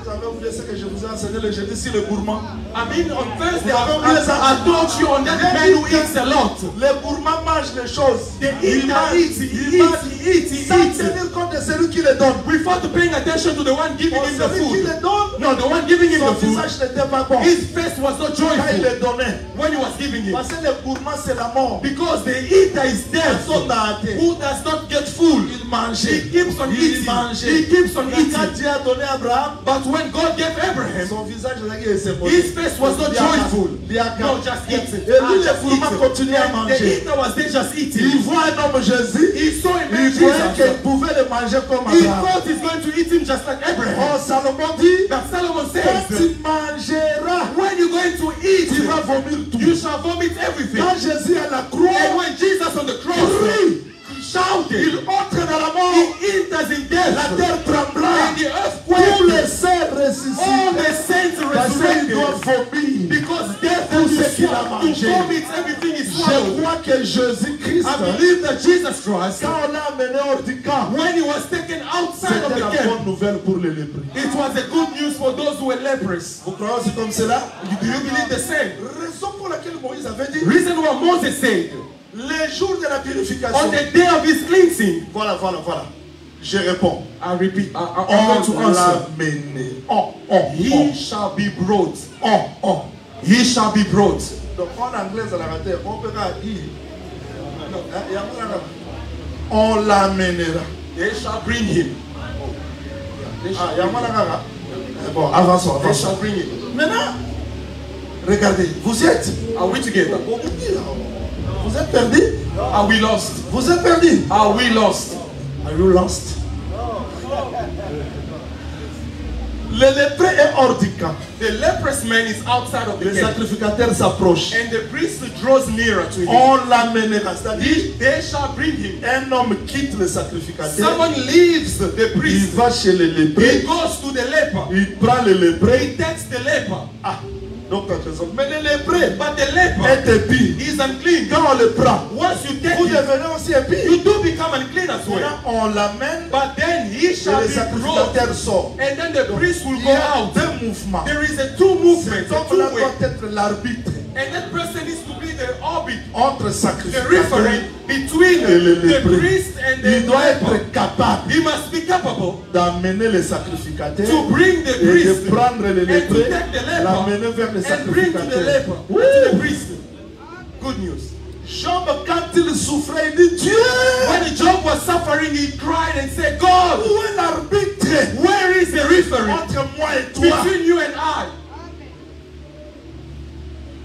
Vous avez oublié ce que je vous ai enseigné le jeudi sur le gourmand. I mean, on Thursday, Vous avez oublié ça? I told you on that man who eats a lot. Les gourmands mangent les choses. They eat and eat, he eats, Sans tenir compte de celui qui les donne. without paying attention to the one giving him the Celui qui food. les donne, No, the one giving him son the food, visage n'était pas bon. his face was not Quand il joyful les donnait. when he was giving it. Parce que le gourmand, c'est la mort. Because the eater is dead. Personne n'a hâté. Who does not get full? Il He mangeait. keeps on Il eating. mangeait. He keeps on Mais quand eating. Dieu a donné à Abraham, But when God gave Abraham, son visage s'est his face was not joyful. No, just eating. Et lui, le gourmand continuait à And the manger. eater was there just Il eating. voit un homme Jésus. He saw him Il like voyait qu'il Jesus. pouvait le manger comme He Abraham. thought he's going to eat him just like Abraham. Oh, Salomon dit, But Solomon quand says, tu mangeras, when you're going to eat, tu vas vomir tout. you shall vomit everything. Quand Jésus est à la And croix, when Jesus on the cross, crie, he shouted, il entre dans la mort. he enters in death. La terre trembla. And the earth Tous quaked. les saints All ressuscitent. the saints Parce qu'ils resurrected. doivent vomir. Because death Tout and ce to qu'il a mangé. vomit everything is Je swallowed. crois que Jésus-Christ, I believe that Jesus Christ, quand on l'a amené hors du camp, when he was taken outside of c'était the la camp, bonne nouvelle pour les lépreux. it was a good news for those who were leprous. Vous croyez aussi comme cela? Do you believe the same? Raison pour laquelle laquelle Moïse avait dit, Reason why Moses said, les jours de la purification. on the day of his cleansing, Voilà. Je réponds. I repeat, I'm On going to answer. l'a mené. He shall be brought. He shall be brought. Donc en anglais, ça l'a raté. On peut pas dire. On l'amènera. They shall bring him. Bon, avançons. They shall bring him. Maintenant, regardez, vous êtes. Are we together? Vous êtes perdu. Are we lost? Vous êtes perdu. Are we lost? Are you lost? Le lépreux est hors du camp. The leprous man is outside of the Le camp, sacrificateur s'approche. and the priest draws nearer to him. On l'amènera. C'est-à-dire, They shall bring him. un homme quitte le sacrificateur. Someone leaves the Il priest. va chez le He lépreux. goes to the leper. Il prend le lépreux. He takes the leper. Ah, donc tu as raison. Mais le lépreux But the leper est épie. is unclean. Quand on le prend, Once you take vous him, devenez aussi épie. you do become unclean as well. Maintenant, on l'amène But then he et shall le be brought. sacrificateur sort. And then the priest will Il go y a out. deux mouvements. There is a two movement, Cet a homme-là two way. doit être l'arbitre And that person needs to be the orbit, entre the sacrificateur. referee between Et le the lépreux. priest and the Il doit leper. être capable He must be capable d'amener le sacrificateur to bring the et priest de prendre le and to lépreux, take the leper l'amener vers le and bring to the sacrificateur. leper, to the priest. Good news. Job, quand il souffrait, il dit Dieu, When Job was suffering, he cried and said, God, où est l'arbitre where is the referee entre moi et toi? between you and I?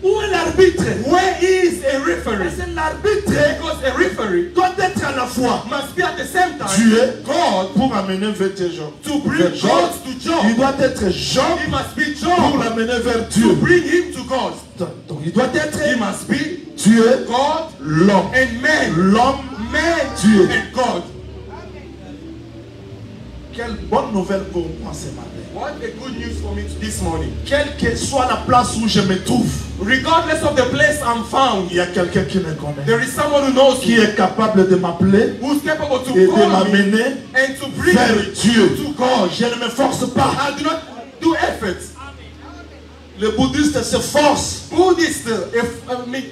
Où est l'arbitre? Where is a referee? Parce que l'arbitre Because a referee doit être à la fois must be at the same time Dieu God pour amener vers Job. to bring Vers Job. God to Il Job. doit être Job He must be pour Job l'amener vers to Dieu. bring him to God. Donc il doit être He must be Dieu, God l'homme. and man. L'homme, Man Dieu. and God. quelle bonne nouvelle pour moi ce matin. What a good news for me this morning. Quelle que soit la place où je me trouve, Regardless of the place I'm found, il y a quelqu'un qui me connaît, there is someone who knows qui me, est capable de m'appeler who's capable to et de call me m'amener and to bring vers me Dieu. to God. Je ne me force pas. I do not do effort. Le bouddhiste se force. Buddhist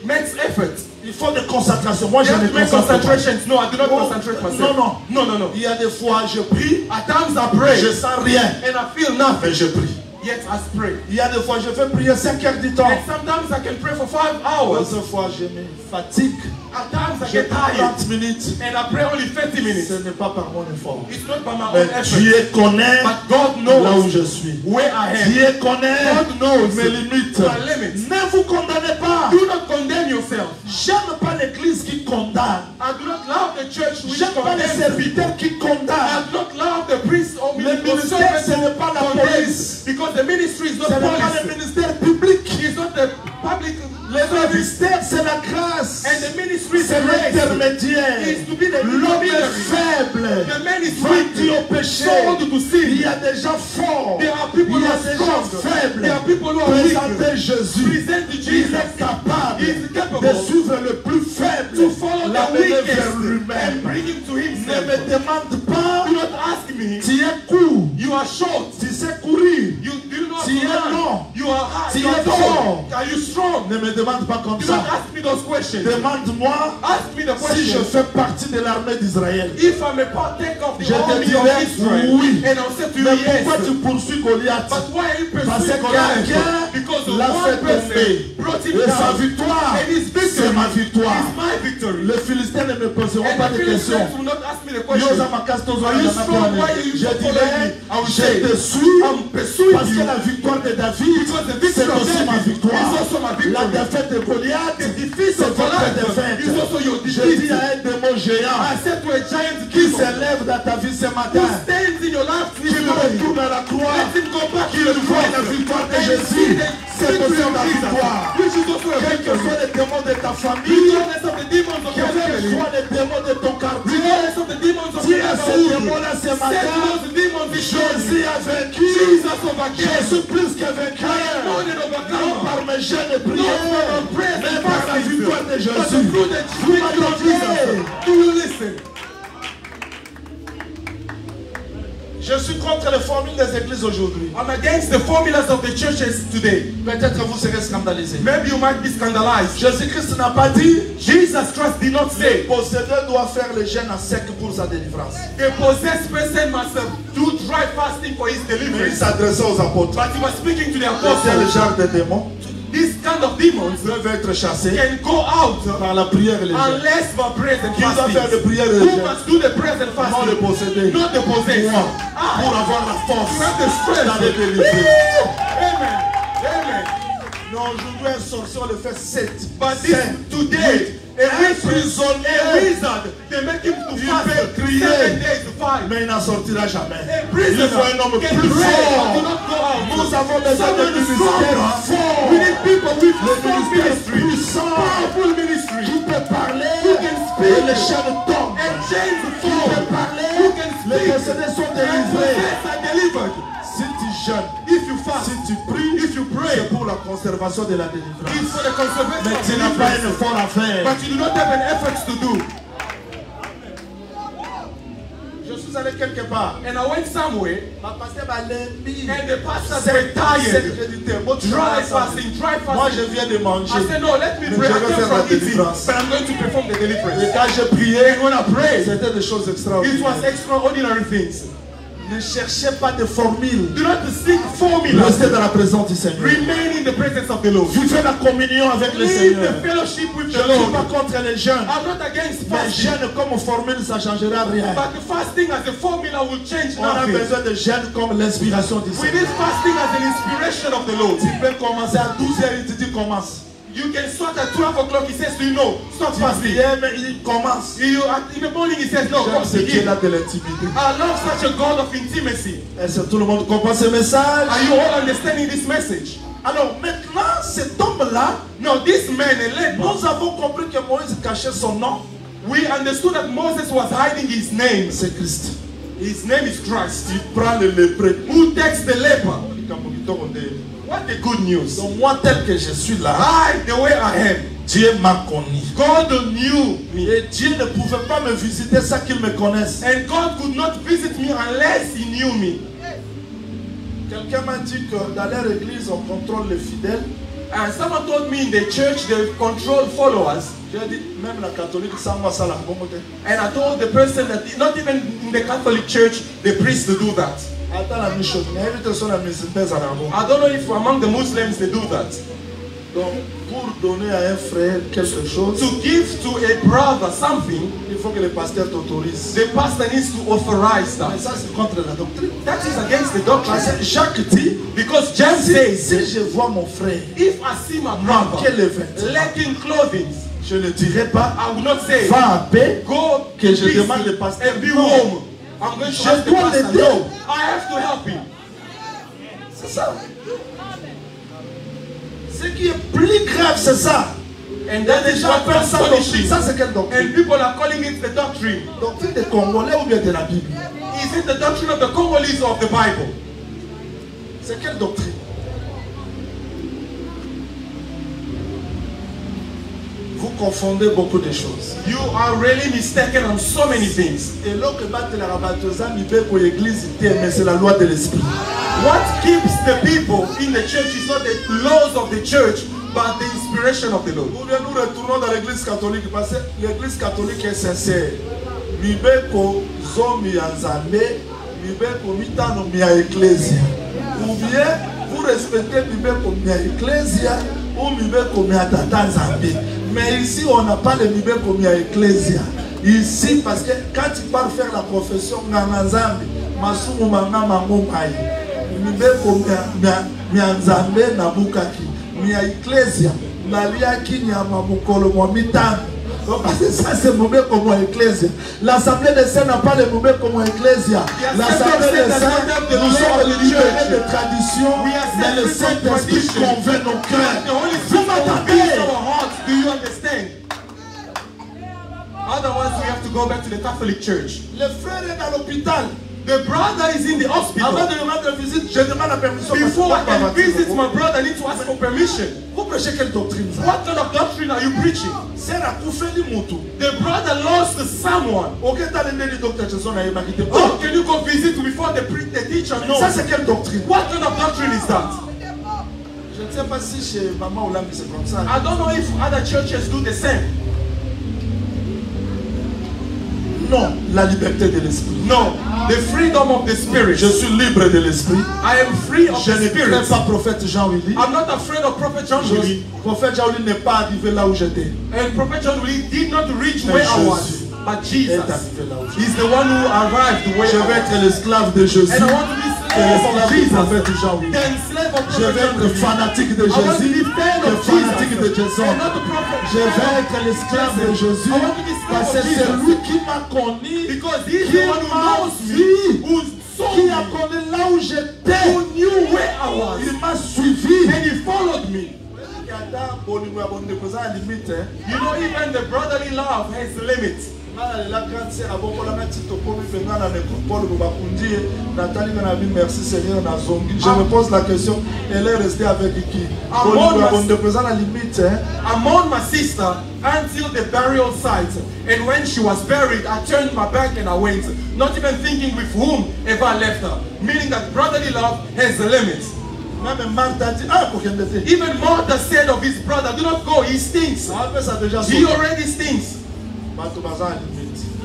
makes effort. Il faut de concentration. Moi, You je have ne to make concentre pas. concentrations. No, I do not Oh, concentrate myself. non. No. Il y a des fois, je prie, At times I pray je sens rien, and I feel nothing. mais je prie. Yet I pray. Il y a des fois, je fais prier 5 heures du temps. And sometimes I can pray for 5 hours. D'autres fois, je me fatigue. At times I Je get prends tired 30 minutes. and I pray only 30 minutes. Ce n'est pas par mon effort. It's not by my Mais own effort. Dieu connaît But God là où knows je suis. where I am. Dieu connaît God knows mes limites. my limits. Ne vous condamnez pas. Do not condemn yourself. J'aime pas l'église qui condamne. I do not love the church which J'aime pas les condemns people. serviteurs qui I condamnent. do not love the priest or Le minister ministère, ce n'est pas la police. because the ministry is Ce not n'est pas policy. le ministère public. It's not the public Le service. ministère, c'est la grâce. And the ministry is C'est grace. l'intermédiaire. Is to be the L'homme est intermediary. faible. The man is Victime weak. au péché. Sold to Il sin. y a des gens forts. There are people Il y who a are des gens strong. faibles. There are people who are weak. Présentez Jésus. Present to Il Jesus. est capable He is capable de suivre le plus faible, to follow the l'amener weakest vers and lui-même. bring him to Ne himself. me demande pas, Do not ask me. tu es court, You are short. tu sais courir. You do not Tu es run. long. You are high. Tu You are es tall. fort. Are you strong? Ne me demande pas comme Do not ça. ask me those questions. Demande-moi Ask me the si je question. fais partie de l'armée d'Israël. If I'm a partaker of the Je te army dirai of Israel, oui. and I'll say to you Mais yes. pourquoi tu poursuis Goliath? But why are you Parce pursuing que Goliath? quelqu'un Because of l'a one fait person tomber. brought him Et sa down. victoire, And his victory c'est ma victoire. is my victory. Les Philistins ne me poseront And pas the de questions. Philistines will not ask me the question. Yosa Makastozo Are you Yana strong? Kone. Why are you Je following dirais, me? I will je say, te suis I'm pursuing parce you que la victoire de David, because the c'est victory of aussi ma David victoire. is also my victory. La défaite de Goliath, The defeat c'est of votre Goliath défaite. is also your Je defeat. dis à un démon géant I said to a giant qui demon s'élève dans ta vie ce who matin, stands in your life qui retourne à la croix, let him go back qui to the voit cross la victoire de and see Jésus, the c'est victory aussi of ma Jesus, victoire. which is also a Quels que victory. soient les démons de ta famille, Regardless of the demons of your quels que family, soient les démons de ton quartier, regardless of the demons of dis your à ces neighborhood, démons-là ce say to matin, those demons this morning, Jésus a vaincu, Jesus overcame. je suis plus que I am vainqueur, more than non overcomer. par mes jeûnes et Not prières, by my prayers mais and par la fastings, victoire de but Jésus. through the Vous victory of m'entendez? Jesus. Do you listen? Je suis contre les formules des églises aujourd'hui. I'm against the formulas of the churches today. Peut-être vous serez scandalisés. Maybe you might be scandalized. Jésus-Christ n'a pas dit Jesus Christ did not le say possédeur doit faire le jeûne à sec pour sa délivrance. a possessed person must do dry fasting for his Mais il deliverance. s'adressait aux apôtres. But he was speaking to the Quel apostles. genre de démons This kind of demons peuvent être chassés can go out par la prière et le jeûne. unless by prayers and Qui doit faire de fasting. prière et le Who jeûne? must do the prayers and Comment le fasting? posséder? Not the possessed. Moi, I. pour avoir la force To have the strength. d'aller délivrer. Amen. Amen. Non, aujourd'hui un sorcier le fait 7. But this, today, a wizard, they make him to Il fast peut crier. 7 days to fight. Mais il n'en sortira jamais. A Il prisoner faut un homme can plus pray fort. but do not go out. Nous avons besoin Someone de is ministères strong. forts. We need people with Le strong ministère ministry, puissant. powerful ministry, Qui peut parler who can speak et les chaînes tombent. and chains Qui fall, peut parler, who can les speak possédés sont and délivrés. possessed are delivered. Si tu jeûnes, If you fast, si tu pries, if you pray, c'est pour la conservation de la délivrance. it's for the conservation Mais of tu n'as pas un deliverance. effort à faire. But you do not have an effort to do. Je suis allé quelque part. And I went somewhere, Ma pasteur m'a lundi. and the pastors were tired. Dry fasting, dry Moi, je fasting. viens de manger. I said, no, let me Mais pray. je I vais came faire la from eating, délivrance. but I'm going to perform the Et deliverance. quand j'ai prié, And when I prayed, c'était des choses it extraordinaires. was extraordinary things. Ne cherchez pas de formule. Do not seek formulas. Restez dans la présence du Seigneur. Remain in the presence of the Lord. Vivez la communion avec le Live Seigneur. the fellowship with Je the ne suis pas Lord. contre les jeunes. I'm not against Mais fasting, jeûne comme formule, ça ne changera rien. but the fasting as a formula will change On a nothing. besoin de jeûne comme l'inspiration du We Seigneur. need fasting as an inspiration of the Lord. Tu peux commencer à 12h, il te dit commence. You can start at 12 o'clock, he says to you, no, stop Tu fasting. prières, mais il commence. In the morning, he says, no, J'aime come ce begin. Dieu-là de l'intimité. I love such a God of intimacy. Est-ce que tout le monde comprend ce message? Are you all understanding this message? Alors maintenant, cet homme-là, No, this man, a leper, nous avons compris que Moïse cachait son nom. we understood that Moses was hiding his name. C'est Christ. His name is Christ. Il prend le lépreux. Who takes the leper? Donc What the good news. moi tel que je suis là, I, the way I am, Dieu m'a connu. God knew me. Et Dieu ne pouvait pas me visiter sans qu'il me connaisse. And God could not visit me unless he knew me. Quelqu'un m'a dit que dans leur église, on contrôle les fidèles. And someone told me in the church they control followers. J'ai dit, même la catholique, sans moi, ça la bombe. And I told the person that not even in the Catholic Church, the priests do that. Attends la même chose. Mais invite sur la musulmane, ça la bombe. I don't know if among the Muslims they do that. Donc, pour donner à un frère quelque chose, To give to a brother something, il faut que le pasteur t'autorise. the pastor needs to authorize Mais that. ça, c'est contre la doctrine. That is against the Parce doctrine. que Jacques dit, Because James says, si je vois mon frère if I see my manquer brother les vêtements, lacking clothing, je ne dirai pas, I will not say, va à paix, go que je peace demande le pasteur. and be Non. warm. I'm going to Je ask the dois pastor. l'aider. No, I have to help him. C'est ça. Ce qui est plus grave, c'est ça. And Il y a that des is gens what qui appellent ça doctrine. astonishing. Ça, c'est quelle doctrine? And people are calling it the doctrine. Doctrine des Congolais ou bien de la Bible? Is it the doctrine of the Congolese or of the Bible? C'est quelle doctrine? Vous confondez beaucoup de choses. You are really mistaken on so many things. Et l'autre batte la rabatosa mibeko l'église mais c'est la loi de l'esprit. What keeps the people in the church is not the laws of the church, but the inspiration of the Lord. Ou bien nous retournons dans l'église catholique parce que l'église catholique est sincère. Mibeko zomi ya nzambe, mibeko mitano mia ecclesia. Ou bien vous respectez mibeko mia ecclesia ou mibeko mia tata nzambe. Mais ici on n'a pas le mibeko mia ecclesia. Ici parce que quand tu pars faire la profession nganga nzambe, masumu manga mango mai. Mibeko mia nzambe na bukaki. Mia ecclesia naliaki nyama mukolo mwa mitano. Parce que ça c'est mauvais comme ecclésia. L'assemblée des saints n'a pas le mauvais comme ecclésia. L'assemblée des saints, nous sommes libérés de traditions, mais le Saint-Esprit convainc nos cœurs. The Holy Vous Spirit will m'entendez? beat our hearts. Do you understand? Otherwise, we have to go back to the Catholic Church. Le frère est dans l'hôpital. The brother is in the Avant hospital. de lui rendre visite, je demande la permission. Before I can visit my brother, I need to ask for permission. Vous prêchez quelle doctrine ça? What kind of doctrine are you preaching? C'est la koufeli mutu. The brother lost someone. Ok, t'as le nez du docteur Jason à Yémakite. Oh, can you go visit before the teacher? No. Ça c'est quelle doctrine? What kind of doctrine is that? Je ne sais pas si chez Maman Oulam c'est comme ça. I don't know if other churches do the same. Non, la liberté de l'esprit. No, the freedom of the spirit. Je suis libre de l'esprit. I am free of Je the ne spirit. crains pas prophète Jean-Willy. I'm not afraid of Prophet John Willie. Prophète Jean-Willy n'est pas arrivé là où j'étais. And Prophet John Willie did not reach Mais where I Jésus was. But Jesus est arrivé là où j'étais. is the one who arrived where Je I vais was. être l'esclave de Jésus. And I want to be Et slave of l'esclave du Jesus. prophète Jean-Willy. Then slave of Je Prophet vais John être Willie. fanatique de I want to Jésus, be fan que of fanatique de Jesus. Jason. And not the prophet. Je vais être l'esclave de Jésus, I want to be slave parce que of c'est Jesus. lui qui m'a connu, Because he's qui the one who m'a knows me, vu, who saw qui a me, connu là où j'étais. who knew where I was. Il m'a suivi. And he followed me. Il You know, even the brotherly love has limits. Merci Seigneur, je me pose la question, elle est restée avec qui? Among my sister until the burial site, and when she was buried, I turned my back and I went, not even thinking with whom ever I left her. Meaning that brotherly love has a limit. Even Martha said of his brother, do not go, he stinks. He already stinks.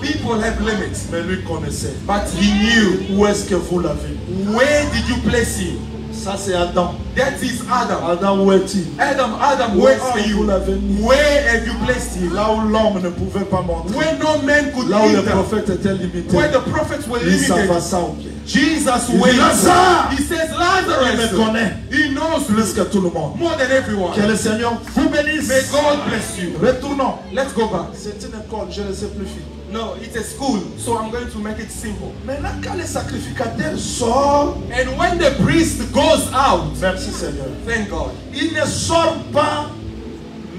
People have limits. Mais lui connaissait. But he knew. Où est-ce que vous l'avez? Where did you place him? Ça c'est Adam. That is Adam. Adam, où est-il? Adam, Où where est-ce are que vous you? l'avez mis? Where have you placed him? Là où l'homme ne pouvait pas montrer. Where no man could Là où les enter. prophètes étaient limités. Where the prophets were Il s'en va limited. ça au pied. Jesus Il dit, went. Lazare! He says, Il me Lazarus. connaît He knows plus que tout le monde. more than everyone. Que le Seigneur vous bénisse. May God bless you. Retournons. Let's go back. C'est une école, je ne sais plus finir. No, it's a school, so I'm going to make it simple. Maintenant, quand le sacrificateur sort, And when the priest goes out, merci Seigneur, thank God, il ne sort pas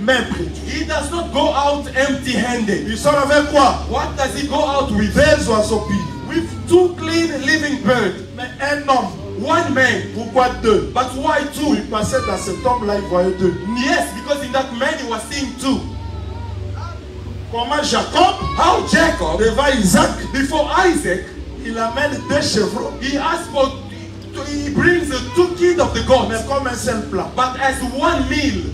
main prise. he does not go out empty-handed. Il sort avec quoi? What does he go out with? Deux oiseaux pires. With two clean living birds. Mais un homme, One man. pourquoi deux? But why two? Il passait dans cet homme-là, il voyait deux. Yes, because in that man he was seeing two. Comment Jacob, How Jacob, devant Isaac, before Isaac, il amène deux chevreaux, he asked for, he brings the two kids of the gods, mais comme un seul plat. but as one meal.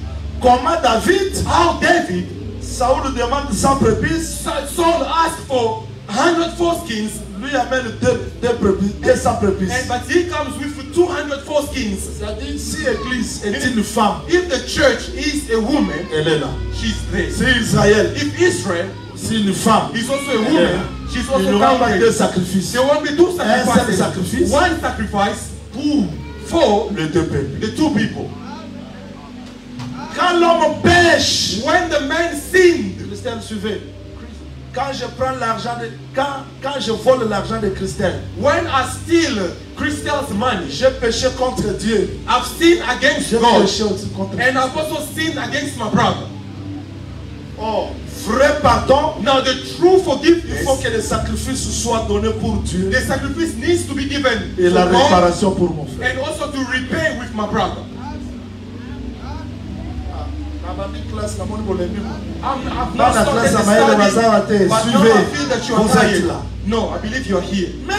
Comment David, How David, Saoul demande 100 prépices, Saul asked for 100 foreskins, lui amène deux prépices, 200 prépices. and but he comes with 200 foreskins. C'est-à-dire, si l'église est une femme, If the church is a woman, elle est là. she's there. Si Israël, If Israel si une femme, is also a elle est là. woman, she's Il n'y also aura pas deux counted. sacrifices. There won't be two Un seul sacrifices. sacrifice One sacrifice for les deux peuples. the two people. Quand l'homme pêche, When the man sinned, Christelle, suivez. Quand je prends l'argent de, quand je vole l'argent de Christelle, when I steal Christel's money, j'ai péché contre Dieu. I've sinned against J'ai God, péché aussi contre Dieu. and I've also sinned against my brother. Oh, vrai pardon, Now the true il faut forgiveness, que le sacrifice soit donné pour Dieu the sacrifice needs to be given et for la God, réparation pour mon frère. and also to repay with my brother. I've Dans not la started classe the à Maël study, Mazarate, but now I suivez. feel that you are Vous êtes tired. là. No, I believe you are here. Mais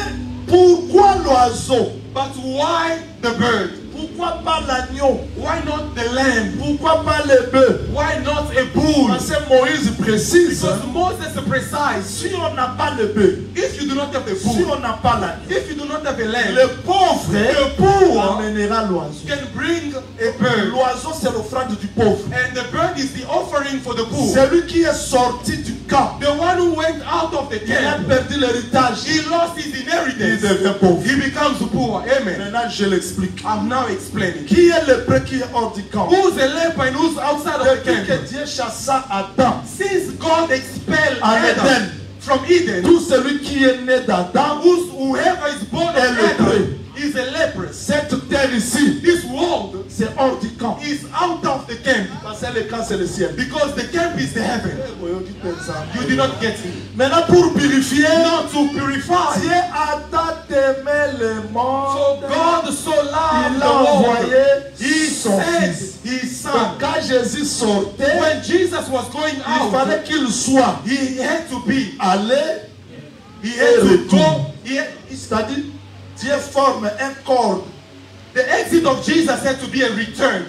pourquoi l'oiseau? But why the bird? Pourquoi pas l'agneau? Why not the lamb? Pourquoi pas le bœuf? Why not a bull? Parce que Moïse précise, Because Moses is precise. si on n'a pas le bœuf, If you do not have the si bull, on n'a pas l'agneau, if you do not have a lamb, le pauvre the poor amènera l'oiseau. can bring a bird. L'oiseau, c'est l'offrande du pauvre. And the bird is the offering for the poor. Celui qui est sorti du camp, The one who went out of the il a camp, perdu l'héritage, he lost his il inheritance. devient pauvre. He becomes poor. Amen. Maintenant, je l'explique. I'm now explaining. Qui est le prêtre qui est hors du camp? Who's a leper and who's outside of the Depuis que camp? Dieu chassa Adam, Since God expelled En Adam Éden. from Eden, tout celui qui est né d'Adam, whoever is born of est Adam lépreux. is a leprous. Cette terre ici, This world c'est hors du camp. is out of the camp Parce que le camp, c'est le ciel. because the camp is the heaven. You did not get it. Maintenant pour purifier, Not to purify. Dieu a tant aimé le For monde, God so loved il the a world. envoyé He son sent fils. his Donc son. quand Jésus sortait, When Jesus was going il out, fallait qu'il soit he had to be. allé, He had to retour. go. C'est-à-dire Dieu forme un corps. The exit of Jesus had to be a return.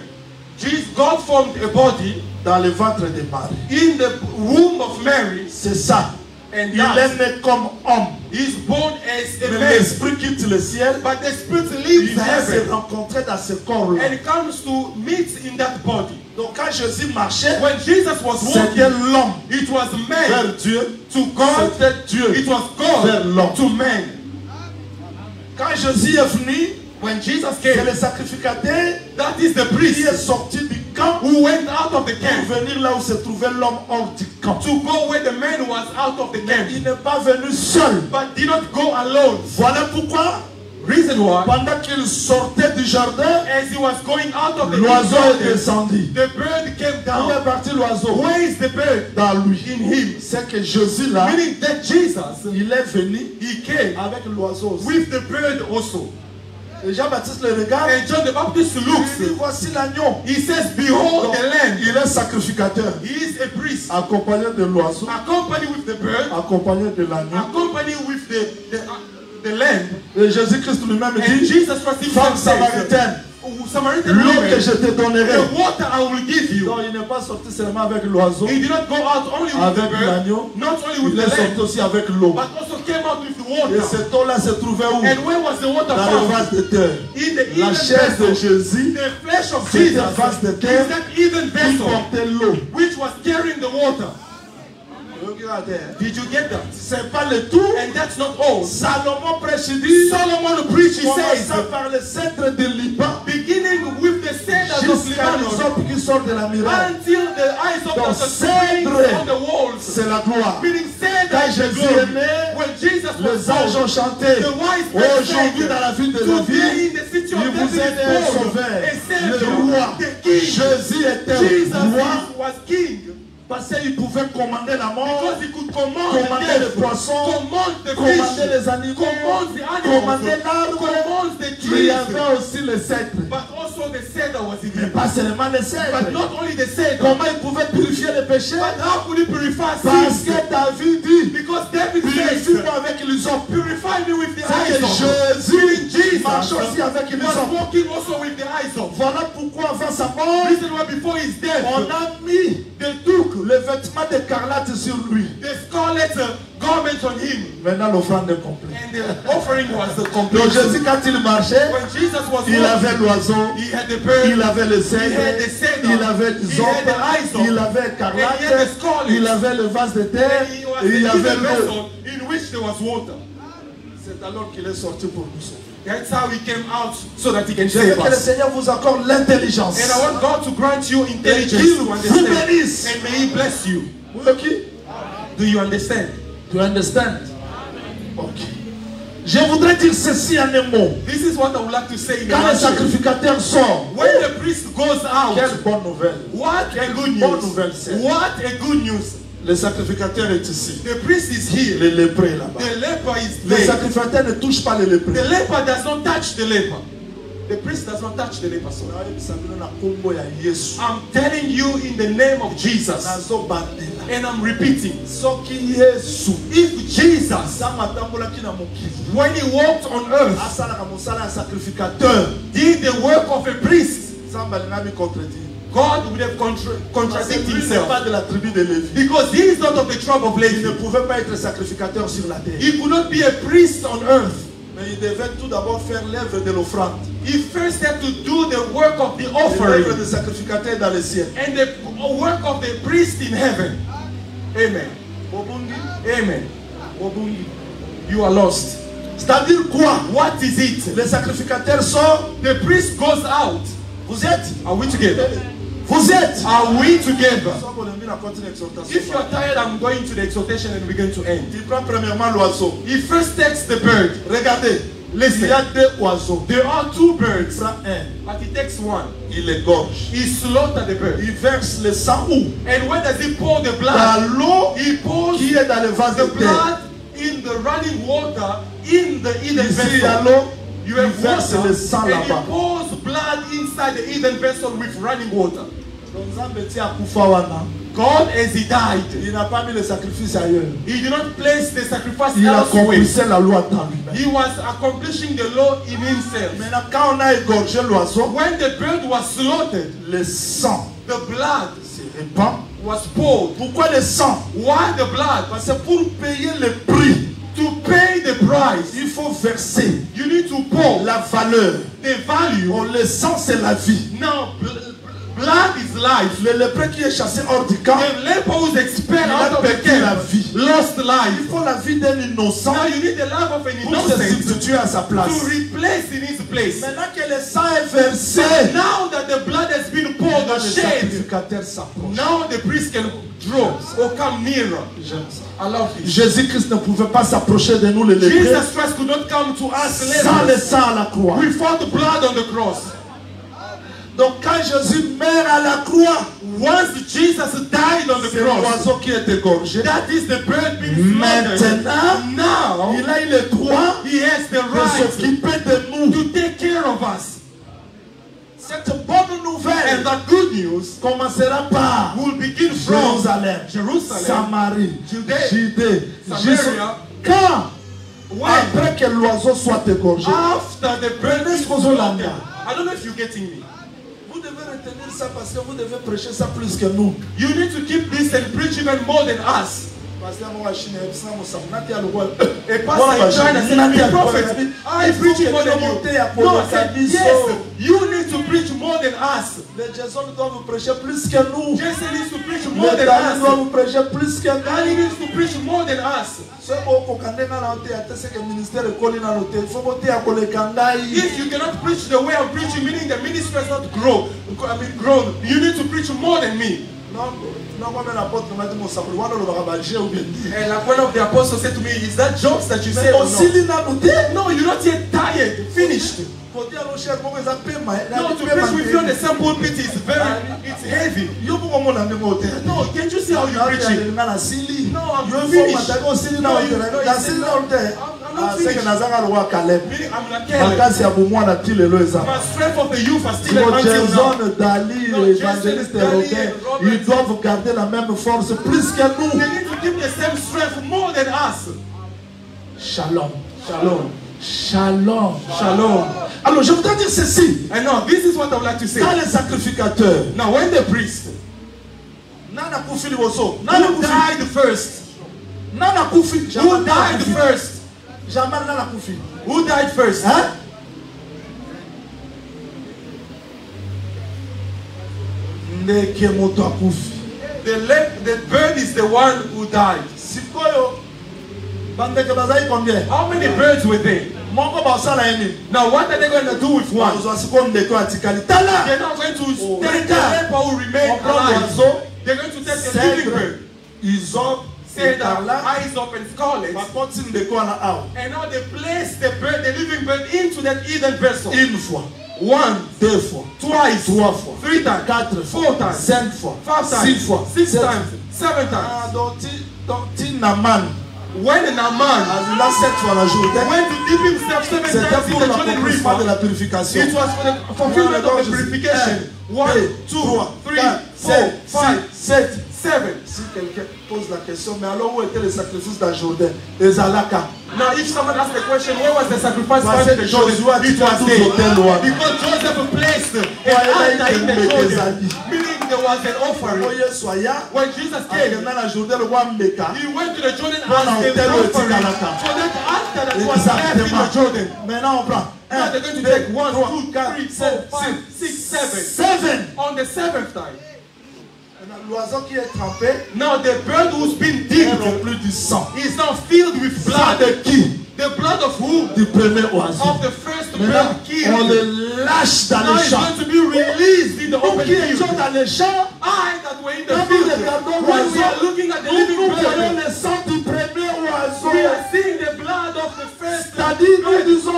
God formed a body Dans le ventre de Marie. in the womb of Mary, C'est ça. and Il est that né comme homme. he's born as a Mais man. l'esprit quitte le ciel. But the spirit Il leaves vient se heaven rencontrer dans ce corps-là. and comes to meet in that body. Donc quand Jésus marchait, When Jesus was c'était walking, l'homme it was man vers Dieu. to God, C'était Dieu it was vers God l'homme. to man. Quand Jésus est venu, When Jesus c'est came, le sacrificateur that is the qui priest est sorti du camp who went out of the pour camp venir là où se trouvait l'homme hors du camp. to go where the man was out of the camp, Il n'est pas venu seul. but did not go alone. Voilà pourquoi, Reason why, pendant qu'il sortait du jardin, as he was going out of the l'oiseau est garden, descendu. the bird came Où down. est parti l'oiseau? Where is the bird? Dans lui. In him. C'est que Jésus là, Meaning that Jesus, il est venu he came avec l'oiseau aussi. with the bird also. Et Jean-Baptiste le regarde. And John the Baptist Il looks. dit, voici l'agneau. He says, behold Donc, the lamb. il est sacrificateur. He is a priest. Accompagné de l'oiseau. Accompanied with the bird. Accompagné de l'agneau. Accompanied with the lamb. Et Jésus-Christ lui-même And dit, Jesus Christ femme himself says, samaritaine, Samaritan l'eau que woman, je te donnerai. the water I will give you. Donc il n'est pas sorti seulement avec l'oiseau, He did not go out only with the avec bird, l'agneau, not only with il the est sorti lamb, aussi avec l'eau. but also came out with the Et water. cette eau-là se trouvait où? And where was the water Dans le found? vase de terre. In the La earthen chair de vessel. Jésus The flesh of C'était Jesus un vase de is terre that earthen qui vessel portait l'eau. which was carrying the water. Regardez, Did you get that? c'est pas le tout. And that's not all. Salomon prêche, il dit, Solomon preached, he says, commençant par le cèdre de Liban beginning with the cedars of jusqu'à Lebanon l'hysope qui sort de la muraille. until the eyes of Donc, the springs cèdre, on the walls. c'est la gloire. Meaning cedar Quand is the Jésus glory. est né, When Jesus was les anges born, ont chanté. the wise men Aujourd'hui, dans la ville de sang, David, today in the city of il vous David est né un is born, sauveur, a le savior, roi. the king. Jésus était Jesus roi was king. parce qu'il pouvait commander la mort, Because he could command commander the les death, poissons, command the commander fish, les animaux, command the animals, commander l'arbre. command the Mais il y trees. avait aussi le cèdre. But also the cedar was in Mais him. pas seulement le But cèdre. not only the cedar, Comment il pouvait purifier les péchés? but how could he purify Parce sins? que David dit, Because David says, purifie-moi avec l'hysope. purify me with the C'est eyes que of Jésus marche aussi Jesus avec was l'hysope. walking also with the eyes of. Voilà pourquoi avant sa mort, Reason why before his death, on a mis they took le vêtement d'écarlate sur lui. the scarlet garment on him, Maintenant l'offrande est complète. and the offering was the Donc complete. Jésus quand il marchait, When Jesus was il avait walking, l'oiseau, he had the bird, il avait le he had cèdre, the cedar, il avait he l'hysope, had the hyssop, il avait and he had the écarlate, scarlet, il avait le vase de terre and he was et il in avait the l'eau. vessel in which there was water. C'est alors qu'il est sorti pour nous sauver. That's how he came out so that he can Je veux save que le us. Seigneur vous accorde l'intelligence. And I want God to grant you Et intelligence qu'il to vous understand. bénisse. And may He bless you. Ok? Do you understand? Do you understand? Ok. Je voudrais dire ceci en un mot. This is what I would like to say in Quand le a nutshell. sacrificateur sort, When the priest goes out, quelle bonne nouvelle. what a good bonne news. nouvelle c'est. What a good news. Le sacrificateur est ici. The priest is here. Le lépreux est là-bas. The leper is Le there. sacrificateur ne touche pas le lépreux. The leper does not touch the leper. The priest does not touch the leper. So I'm telling you in the name of Jesus. And I'm repeating. If Jesus, when he walked on earth, did the work of a priest, God would have contradicted himself. Because he is not of the tribe of Levi. He could not be a priest on earth. Mais il devait tout d'abord faire l'œuvre de l'offrande. He first had to do the work of the L'œuvre offering du sacrificateur dans le ciel. and the work of the priest in heaven. Amen. Obungi, Amen. Obungi. You are lost. C'est-à-dire quoi? What is it? Le sacrificateur sort. The priest goes out. Vous êtes? Are we together? Vous êtes? Are we together? If If you are tired, I'm going to the exhortation and we're going to end. il prend premièrement l'oiseau. He first takes the bird. Regardez, Il y a Listen, 2 oiseaux. there are 2 birds, Il prend un, but he takes one. il égorge. He slaughters the bird. Il verse le sang où? And where does he pour the Dans blood? l'eau He pours qui est dans le vase de the terre. blood in the running water in the Eden Ici, il y a vessel. l'eau. You Il have verse water, le sang and he là-bas. pours blood inside the Eden vessel with running water. Donc, Nzambe ti akufa wana. God, as he died, Il n'a pas mis le sacrifice ailleurs. he did not place the sacrifice Il elsewhere. accomplissait la loi dans lui-même. He was accomplishing the law in himself. Maintenant, quand on a égorgé l'oiseau, When the bird was slaughtered, le sang the blood se répand. was poured. Pourquoi le sang? Why the blood? Parce que pour payer le prix, To pay the price, il faut verser you need to pour la valeur. the value. Oh, le sang, c'est la vie. Now, blood is life. Le lépreux qui est chassé hors du camp, The leper who was expelled il a out of the perdu la camp vie. lost Il life. faut la vie d'un innocent Now you need the life of an pour se innocent substituer à sa place. to replace in his place. Maintenant que le sang est versé, Now that the blood has been poured le or shed, sacrificateur s'approche. now the priest can draw or come nearer. J'aime ça. I love this. Jésus-Christ ne pouvait pas s'approcher de nous les lépreux Jesus Christ could not come to us sans le lepers sang à la croix. without the blood on the cross. Donc quand Jésus meurt à la croix, Once Jesus died on the c'est cross, l'oiseau qui est égorgé. that is the bird being slaughtered. Maintenant, Now, il a eu le droit he has the de right s'occuper de nous. to take care of us. Cette bonne nouvelle And the good news commencera par will begin from Jérusalem, Jerusalem, Samarie, Judée, Judée, Samaria. Quand when après que l'oiseau soit égorgé, after the bird is Prenez slaughtered. I don't know if you're getting me. vous devez retenir ça parce que vous devez prêcher ça plus que nous. You need to keep this and preach even more than us. Pasteur moi Chine ça mo sam nati alwa. A pastor in China said, "Be prophet. I preach more than you." No, I said, yes, you need to preach more than us. Les Jason doivent prêcher plus que nous. Jason needs to preach more Les than Dani us. doivent prêcher plus que Danny nous. needs to preach more than us. Ce qu'on kande na na te atese que ministère école na no te. Il faut monter à kolekandai. If you cannot preach the way I'm preaching, meaning the ministry has not grown, you need to preach more than me. Non, non, moi, l'apôtre m'a dit, mon sabre, voilà le barabagé ou bien dit. And like one of the apostles said to me, is that jokes that you Mais say or aussi, no? il n'a noté. No, you're not yet tired, finished. Faut dire aux chers, comment ils appellent, mais. No, to preach with you on the same pulpit is it's heavy. Yo, pour moi, on a même au théâtre. No, can't you see how you're preaching? Na sili. No, I'm Yo, finished. faut m'attaquer au sili na No, au you- théâtre. no, Na you sili said na au no. théâtre. I'm not C'est que finished. Nazanga le roi Caleb. Meaning I'm not careless. Makasi ya boumou na ti lelo eza. My strength of the youth are still Pour until now. Jason, Dali, No, l'évangéliste Jason, Dali, Robert, Robert. ils doivent garder la même force plus que nous. They need to keep the same strength more than us. Shalom. Shalom. Shalom. Shalom. Alors, je voudrais dire ceci. And now, this is what I would like to say. Quand les sacrificateurs, Now, when the priest Nana Koufi Liboso, Nana who Koufi, died first, Nana Koufi, who died first, Jamal Nana Koufi. who died first? Hein? Ndeke moto akufi. The bird is the one who died. Sikoyo, bandeke bazai combien? How many birds were there? Moko basala eni. Now, what are they going to do with one? Wanzo siko ndeke atikali. Tala! They're not going to Oh, take the regarde. leper who remained On prend alive. l'oiseau, They're going to take the living cèdre, bird. Isope, Say that écarlate. eyes up and scarlet. Bakoti ndeke wana awa. And now they place the bird, the living bird, into that Eden vessel. Une fois, One, deux fois, twice, trois fois, three times, quatre four fois, times, cinq fois, five times, six fois, six sept. times, seven times. Ah, donc ti Naman, When Naaman là 7 fois la journée. went to dip himself 7 C'était times in pour the Jordan l'accomplissement de River, la purification. it was for the fulfillment of the purification. 1, 2, 3, 4, 5, 7. 7. Si quelqu'un pose la question, mais alors où était le sacrifice dans Jourdain? Les Alaka. Now, if someone asks the question, where was the sacrifice Parce found in que the Jordan? Joshua dit It was tous there. hôtels loin. Because Joseph placed an Ouais, altar in the il a été Jordan, mis. meaning there was an offering. Oye soya. When Jesus came, Dans la Jourdain, le roi Mbeka. he went to the Jordan Voilà, and hôtel an au offering Tikalaka. for that altar that was left in the Exactement. Jordan. Maintenant on prend. Now they're going to take 1, 2, 3, 4, 5, 6, 7. 7. On the 7th time. L'oiseau qui est trempé, Now the bird who's been il n'a dipped plus du sang. is now filled with Sang blood. de qui? The blood of who? Du premier oiseau. Of the first Maintenant, bird killed. on le lâche dans Now les it's champs. going to be released in the Nous open qui étions field. dans les champs, I that were in the quand nous field, regardons when we l'oiseau, are looking at the nous living voyons bird, le sang du premier we oiseau are seeing the blood of the first bird. maladie, nous disons,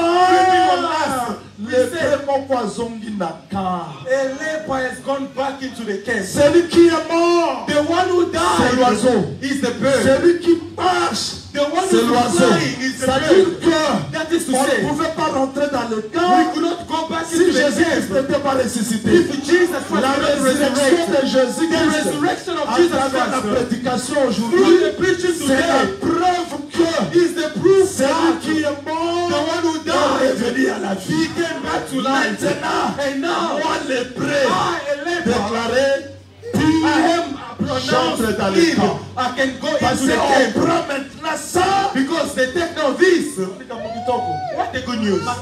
We le say, frère Mokwa Zongi Naka. a leper has gone back into the camp. Celui qui est mort, The one who c'est l'oiseau. died is the bird. Celui qui marche, The one c'est who's l'oiseau. flying is the C'est-à-dire bird. que That is to on say, ne pouvait pas rentrer dans le we camp could not go back si into the Jésus-Christ camp. n'était pas ressuscité. If Jesus was La not résurrection de resurrected, the Jésus-Christ resurrection of à Jesus travers la Christ prédication through aujourd'hui, the preaching c'est la today preuve que is the proof celui that qui est the mort one who est died, revenu à la vie. he came back to life. Maintenant, And now, moi le prêt I, a leper, déclaré I am j'entre pronounced dans le in. camp. I can go Parce into the qu'on camp prend maintenant ça. because they take now this. What a good news. Now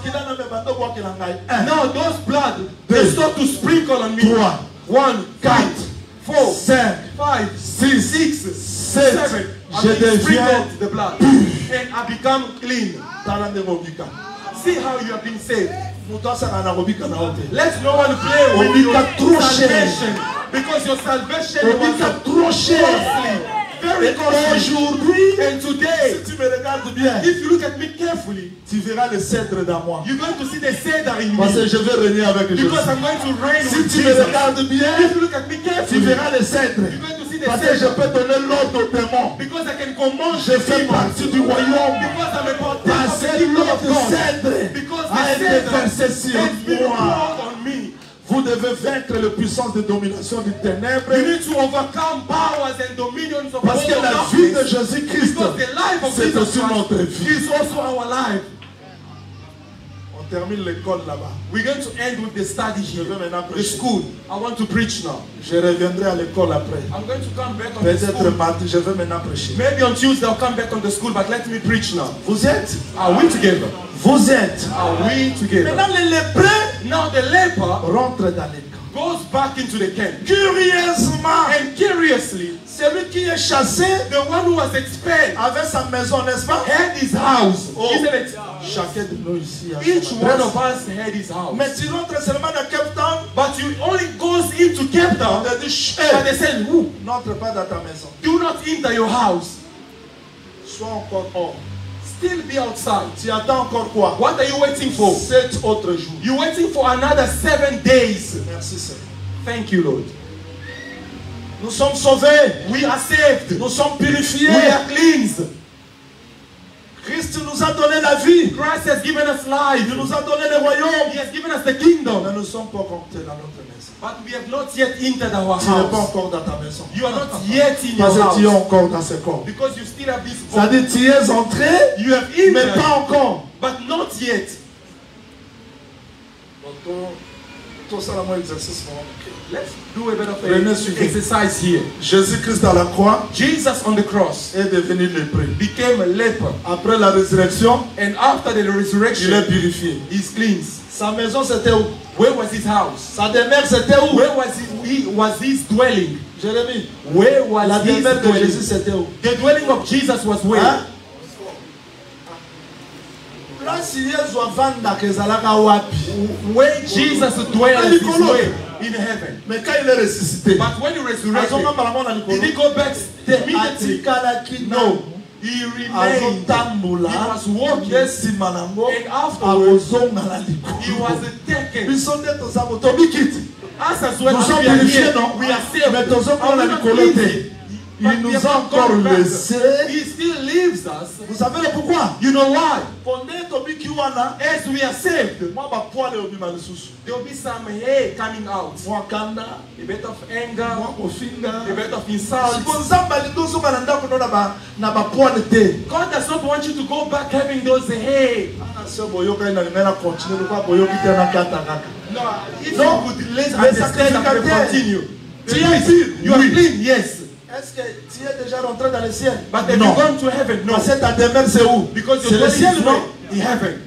those blood, they start to sprinkle on me. 3, 1, 4, 4, 5, 5, 6, 6, 7. 7. Je I deviens sprinkled the blood and I become clean. See how you have been saved. Let no one play with your salvation because your salvation was trop cher. costly, very costly. Aujourd'hui, And today, si tu me regardes bien, if you look at me carefully, tu verras le cèdre dans moi. you're going to see the cedar in Parce me que je vais régner avec Jésus. because I'm going to reign Si with tu me Jesus. regardes bien, If you look at me tu carefully, verras le cèdre. you're going to see the Parce que je cedar peux donner l'ordre aux démons. because I can command Je fais partie du royaume. because I'm a partaker of Parce the que kingdom of l'autre God. cèdre Because a the été cedar versé sur has been moi. poured on me. Vous devez vaincre les puissances de domination du ténèbre. You need to overcome powers and dominions of Parce que all la darkness. vie de Jésus-Christ, Because the life of c'est Jesus aussi notre Christ vie. is also our life. On termine l'école là-bas. We're going to end with the study Je here. vais maintenant The prêcher. school. I want to preach now. Je reviendrai à l'école après. I'm going to come back on the Peut-être school. mardi, je vais maintenant prêcher. Maybe on Tuesday I'll come back on the school, but let me preach now. Vous êtes? Are we together? Vous êtes. Are we together? Maintenant, les lépreux Now the leper rentrent dans les camps. goes back into the camp. Curieusement, And curiously, celui qui est chassé the one who was expelled avait sa maison, n'est-ce pas? had his house. Oh. Isn't it? Chacun de nous ici a Each son one adresse. of us had his house. Mais tu rentres seulement dans Cape Town, But you only goes into Cape on Town, te dit, chut, but they said, "Woo, n'entre pas dans ta maison. do not enter your house. Sois encore hors. Still be outside." Tu attends encore quoi? What are you waiting for? 7 autres jours. You're waiting for another 7 days. Merci Seigneur. Thank you, Lord. Nous sommes sauvés. We are saved. Nous sommes purifiés. We are cleansed. Christ nous a donné la vie. Christ has given us life. Il nous a donné le royaume. He has given us the kingdom. Mais nous ne sommes pas rentrés dans notre maison. But we have not yet entered our Tu n'es pas house. encore dans ta maison. You are not yet in your Parce que tu es house. encore dans ce corps. Because you still have this body. C'est-à-dire tu es entré, You have mais entered, pas encore. but not yet. Tout ça, là, moi, exercice, mon cœur. Let's do a bit of Prenez an suivez. exercise here. Jésus-Christ à la croix Jesus on the cross est devenu lépreux. became a leper. Après la résurrection, And after the il est resurrection, purifié. he's cleansed. Sa maison, c'était où? Where was his house? Sa demeure, c'était où? Where was his dwelling? Jérémie, Where was la his demeure de dwelling? Jésus, c'était où? The dwelling of Jesus was where? Hein? Place Yesu avandaka ezalaka wapi? Where Jesus dwells is where? In heaven. Mais quand il est ressuscité, But when he resurrected, azonga malamu na likolo, did he go back immediately? atikalaki No. He remained. azotambola, He was walking. esima nango, And afterwards, akozonga na he was likolo. taken. Biso nde toza tobikiti. Us as well Nous as sommes we are purifiés, here, non? we are saved. Mais tozonga na Are we not likolo te. easy? Il But we nous have a not encore gone back. laissé. He still leaves us. Vous savez le pourquoi? You know why? Ponde tobiki wana, As we are saved, mwa bapoale obima lisusu. there will be some hair coming out. Mwa kanda, A bit of anger, mwa kofinga. a bit of insult. Siko nzambe alindozonga na ndako no na bapoale te. God does not want you to go back having those hair. So boyoka ina limena continue kwa boyoki tena kata kaka. No, if No. you could let's Mais understand and sacrificateur. continue. Tu Yes, es pur? you are Oui. clean, yes. Est-ce que tu es déjà rentré dans le ciel? But have Non. you gone to heaven? No. Parce que ta demeure c'est où? Because C'est your le dwelling ciel, is non? where? In heaven.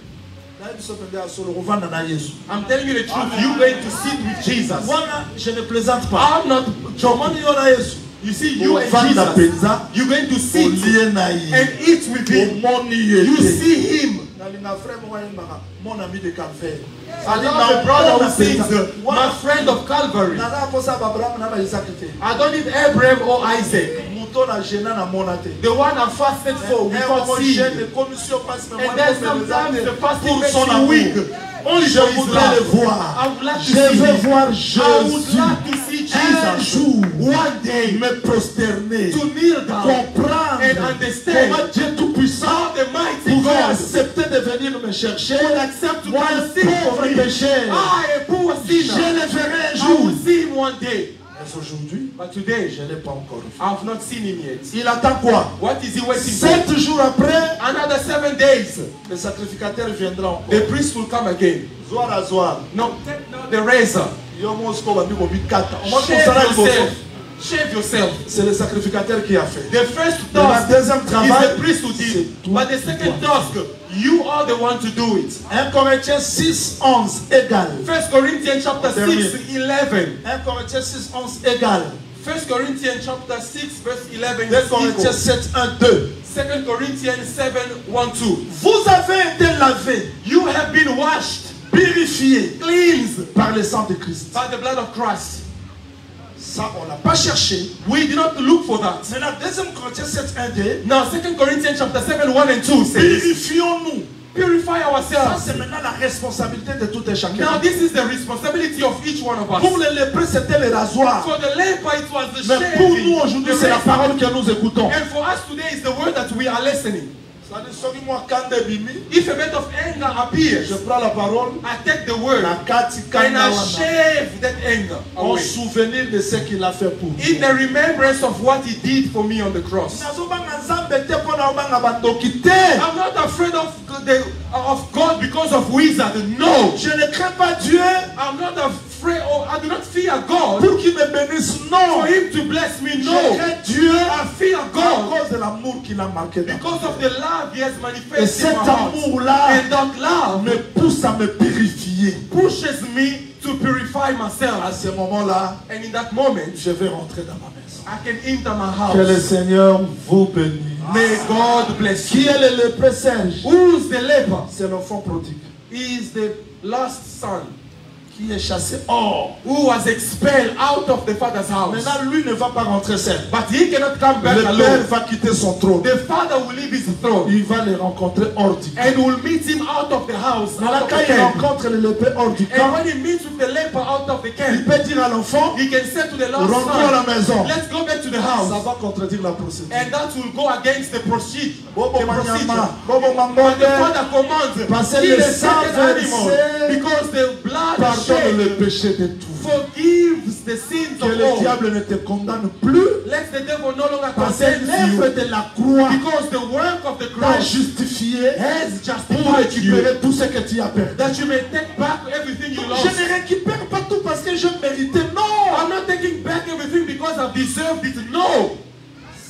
I'm telling you the truth. You're going to sit with Jesus. Moi, je ne plaisante pas. I'm not Comment joking. on a Yesu? You see, you and Ovanda Jesus, penza, you're going to sit olie na ye. and eat with him. Omoni You ye te. see him. Nalinga frère moko ayembaka, mon ami de Calvaire. I love a brother who sings, my friend of Calvary. Naza kosa ba Abraham na ba Isaac te. I don't need Abraham or Isaac. Mutu The one I fasted for without seeing. And then sometimes the fasting makes you weak. Only Je voudrais le voir. I would like to Je veux see voir I would Jésus like to see un Jesus jour one day me prosterner, to kneel down comprendre and understand comment Dieu Tout-Puissant how the mighty pouvait God accepter de venir me chercher. would accept to Moi, come un sing for pauvre me. pécheur, I, a poor je sinner, le verrai un I jour. will see him one day. Mais aujourd'hui, But today, je ne l'ai pas encore vu. I have not seen him yet. Il attend quoi? What is he waiting for? 7 jours après, Another 7 days, le sacrificateur viendra encore. the priest will come again. Zoar à zoar. No, take now the razor. Yo mosko babi bobi kata. On va Shave consacrer le yourself. bosso. Shave yourself. C'est le sacrificateur qui a fait. The first Le task deuxième is travail, the priest who c'est did. toi. But the second task, you are the one to do it. 1 Corinthiens 6, 11 égale. 1 Corinthians chapter 6, 11. 1 Corinthiens 6, 11 égale. 1 Corinthians chapter 6, verse 11 2 is Corinthiens equal. 7, 1, 2. 2 Corinthians 7, 1, 2. Vous avez été lavés, You have been washed, purifiés cleansed par le sang de Christ. by the blood of Christ. Ça, on n'a pas cherché. We did not look for that. Maintenant, 2 Corinthiens 7, 1, 2. Now 2 Corinthians chapter 7, 1 and 2 says, Purifions-nous. purify Ça, ourselves. c'est maintenant la responsabilité de tout et chacun. Now this is the responsibility of each one of Pour us. les lépreux, c'était le rasoir. For the leper, it was the Mais pour nous, shaving. aujourd'hui, the c'est la razor. parole que nous écoutons. And for us today is the word that we are listening. C'est-à-dire, celui moi, quand des bimi, If a bit of anger appears, je prends la parole, I take the word la kati and kana I wana. shave that anger En away. souvenir de ce qu'il a fait pour nous. In the remembrance of what he did for me on the cross. Nazobanga Nzambe te mpo na obanga bandoki te. I'm not afraid of God because of wizard. No. Je ne crains pas Dieu I'm not afraid or I do not fear God pour qu'il me bénisse. Non. for him to bless me. Je No. crains Dieu I fear à God cause de l'amour qu'il a marqué dans because moi. of the love he has Et manifested in cet my heart. amour-là And that love me pousse à me purifier. pushes me to purify À myself. ce moment-là, And in that moment, je vais rentrer dans ma maison. I can enter my Que le house. Seigneur vous bénisse. May God bless Qui you. est le lépreux Serge? Who's the leper? C'est l'enfant prodigue He is the lost son qui est chassé hors. who was expelled out of the father's house. Maintenant, lui ne va pas rentrer seul. But he cannot come back Le père alone. va quitter son trône. The father will leave his throne Il va les rencontrer hors du camp. and will meet him out of the house. Maintenant, Out quand of the il camp. rencontre le lépreux hors du And camp, when he meets with the leper out of the il camp, peut dire à l'enfant, he can say to the lost rentrons à la son, maison. let's go back to the Ça house. va contredire la procédure. And that will go against the procedure. Bobo The Manyama, procedure. Bobo But the Mambonde, father commands, Parce que kill le the sang second animal versé because the blood pardonne le shed péché de tout. forgives the sins Que of le all. diable ne te condamne plus. Let the devil no longer Parce que condemn l'œuvre you de la croix because the work of the t'a cross justifié has pour justified you récupérer tout ce que tu as perdu. that you may take back everything you Je lost. ne récupère pas tout parce que je méritais. Non! I'm not taking back everything because I've deserved it. No.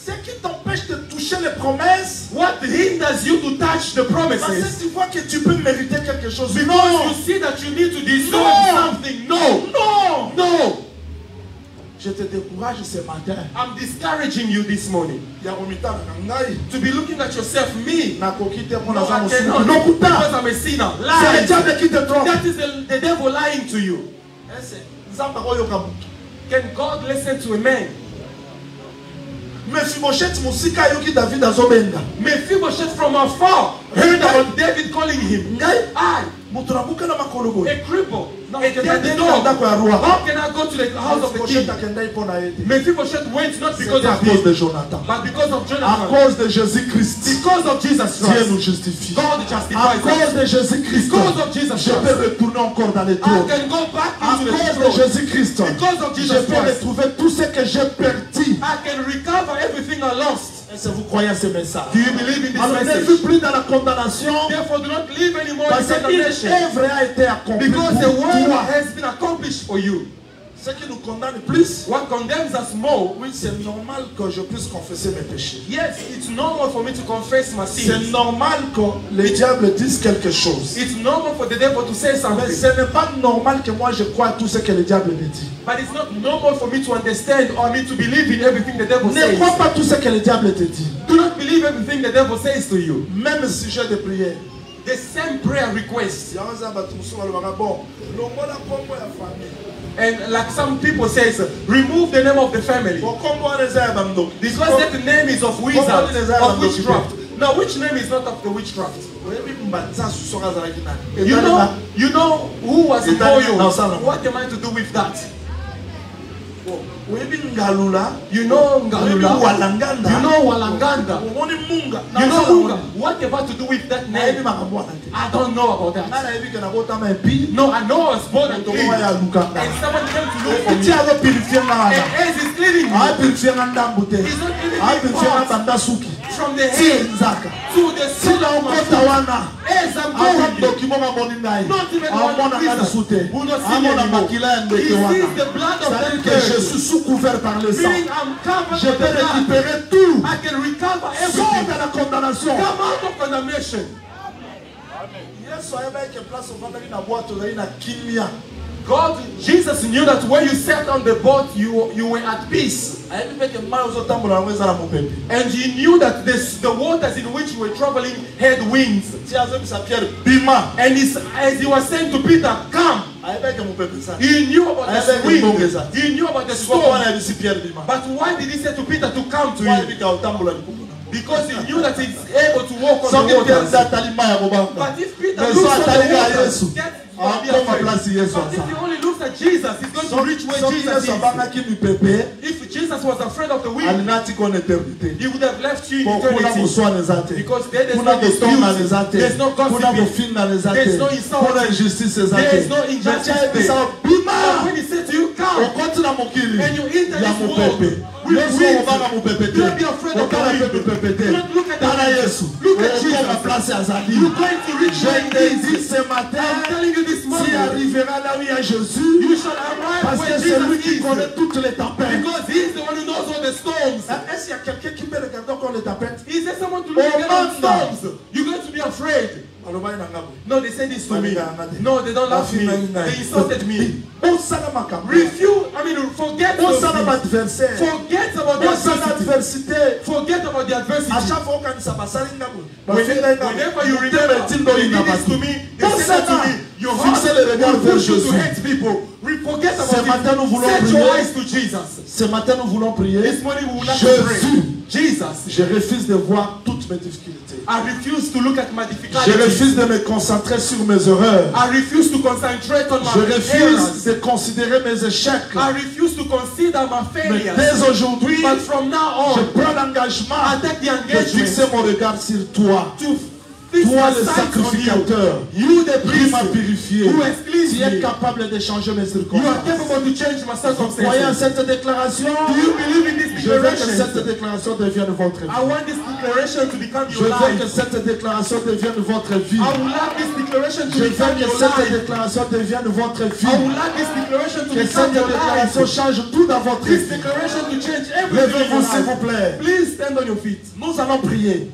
Ce qui t'empêche de toucher les promesses, What hinders you to touch the parce promises? que tu vois que tu peux mériter quelque chose. Because Non! you see that you need to deserve No. something. No. Non! No. Je te décourage ce matin. I'm discouraging you this morning Ya komita na ngai. to be looking at yourself. Me. Nakoki te No, mpona za I mosika. cannot. Non, kuta. Because I'm a sinner. C'est le Lie. diable qui te trompe. That is the devil lying to you. Nzambe akoyoka mutu. Can God listen to a man? Mephibosheth mosika ayoki David azobenga. Mephibosheth from afar heard about David calling him. Ngai I, moto nabuka na makolo boye. a cripple, Non, a okenda dead ndenge na dog. ndako ya roi. How can I go to the house of the Mephibosheth king? akendai mpona ye te. Mephibosheth went not because C'était à of cause de him, Jonathan. but because of À Jonathan. cause de Jésus-Christ. Because of Jesus Dieu Christ. nous justifie. God À justifies cause us. de Jésus-Christ. Because of Jesus Je peux Christ. retourner encore dans les I tours. can go back À into the cause de throne. Jésus-Christ. Because of Je Jesus peux Christ. retrouver tout ce que j'ai perdu. I can recover everything I lost. Est-ce que vous croyez à ce message? Do you believe in this Alors ne message? vis plus dans la condamnation. Therefore, do not live anymore in Parce qu'une condemnation. œuvre a été accomplie Because the pour word toi. has been accomplished for you. Ce qui nous condamne plus, What condemns us more, oui, c'est normal que je puisse confesser mes péchés. yes, it's normal for me to confess my C'est sins. normal que les diables disent quelque chose. It's normal for the devil to say Mais something. ce n'est pas normal que moi je croie à tout ce que le diable me dit. But it's not normal for me to understand or me to believe in everything the devil Ne says. crois pas tout ce que le diable te dit. Do not believe everything the devil says to you. Même sujet de prière. the same prayer request. And like some people says, remove the name of the family. Because that name is of wizard, of witchcraft. Now, which name is not of the witchcraft? You know who was before you. What am I to do with that? You know Ngalula. You know Walanganda. You know Munga. What about to do with that name? I don't know about that. No, I know I was born and clean. And someone came to look for me. And as he's cleaning me, he's not cleaning me from the head to the soul of my foot. As I'm going, not even one reason will not see me anymore. He sees the blood of that person. Couvert par le sang. Je peux récupérer tout. I can recover everything. Sors de la condamnation. Come out of condemnation. God, Jesus knew that when you sat on the boat, you were at peace. And he knew that the waters in which you were traveling had winds. And as he was saying to Peter, come. He knew about the wind. He knew about the storm. But why did he say to Peter to come to him? Because he knew that he's able to walk on the waters. But if Peter looks at the waters, but if he only looks at Jesus, he's going to reach where Jesus is. If Jesus was afraid of the wind, he would have left you in eternity. Because there's no dispute, there's no gossiping, there's no insult, there's no injustice. But when he said to you, come, and you enter this world, don't be afraid of the wind. Don't look at the wind. Look at Jesus. You're going to reach where he is. I'm telling you this morning. You shall arrive where Jesus is. Because he is the one who knows all the storms. Is there someone to look at storms? You're going to be afraid. No, they said this to me. No, they don't love me. They insulted me. Refuse, forget about the adversity. Forget about the adversity. Whenever you remember, they did this to me, they said to me, your heart will push you to hate people. Forget about it. Set your eyes to Jesus. Ce matin, nous voulons prier. This morning we will not pray. Jesus, je refuse de voir toutes mes difficultés. I refuse to look at my difficulties. Je refuse de me concentrer sur mes erreurs. I refuse to concentrate on my Je refuse errors. de considérer mes échecs. I refuse to consider my failures. Mais dès aujourd'hui, But from now on, je prends l'engagement I take the de engagement fixer mon regard sur toi. to fix Toi my le sight on sacrificateur, you. You the qui m'a priest purifié. who has cleansed Tu es me. capable de changer mes You are circonstances. capable to change my Croyez en circumstances. cette déclaration. Do you believe in this Je veux que declaration? cette déclaration devienne votre vie. I want this declaration to become Je your veux que life. cette déclaration devienne votre vie. I would like this declaration to Je veux become que your cette life. déclaration devienne votre I would vie. like this declaration to Que become cette your déclaration life. change tout dans votre This vie. declaration to change everything in your Levez-vous s'il vous life. plaît. Please stand on your feet. Nous allons prier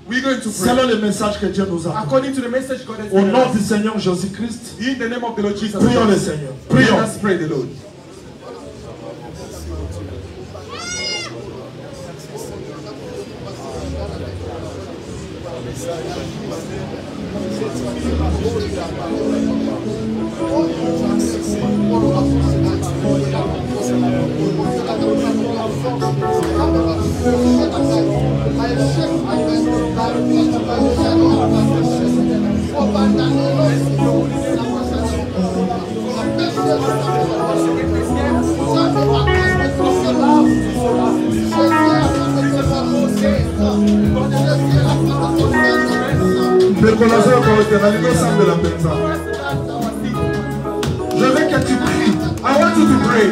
We're going to pray. selon le message que Dieu nous a donné. According to the message God has Au given nom us. du Seigneur Jésus-Christ, In the name of the Lord Jesus prions le Christ. Seigneur. Let Prions. us pray the Lord. Je veux que tu pries. I want you to pray.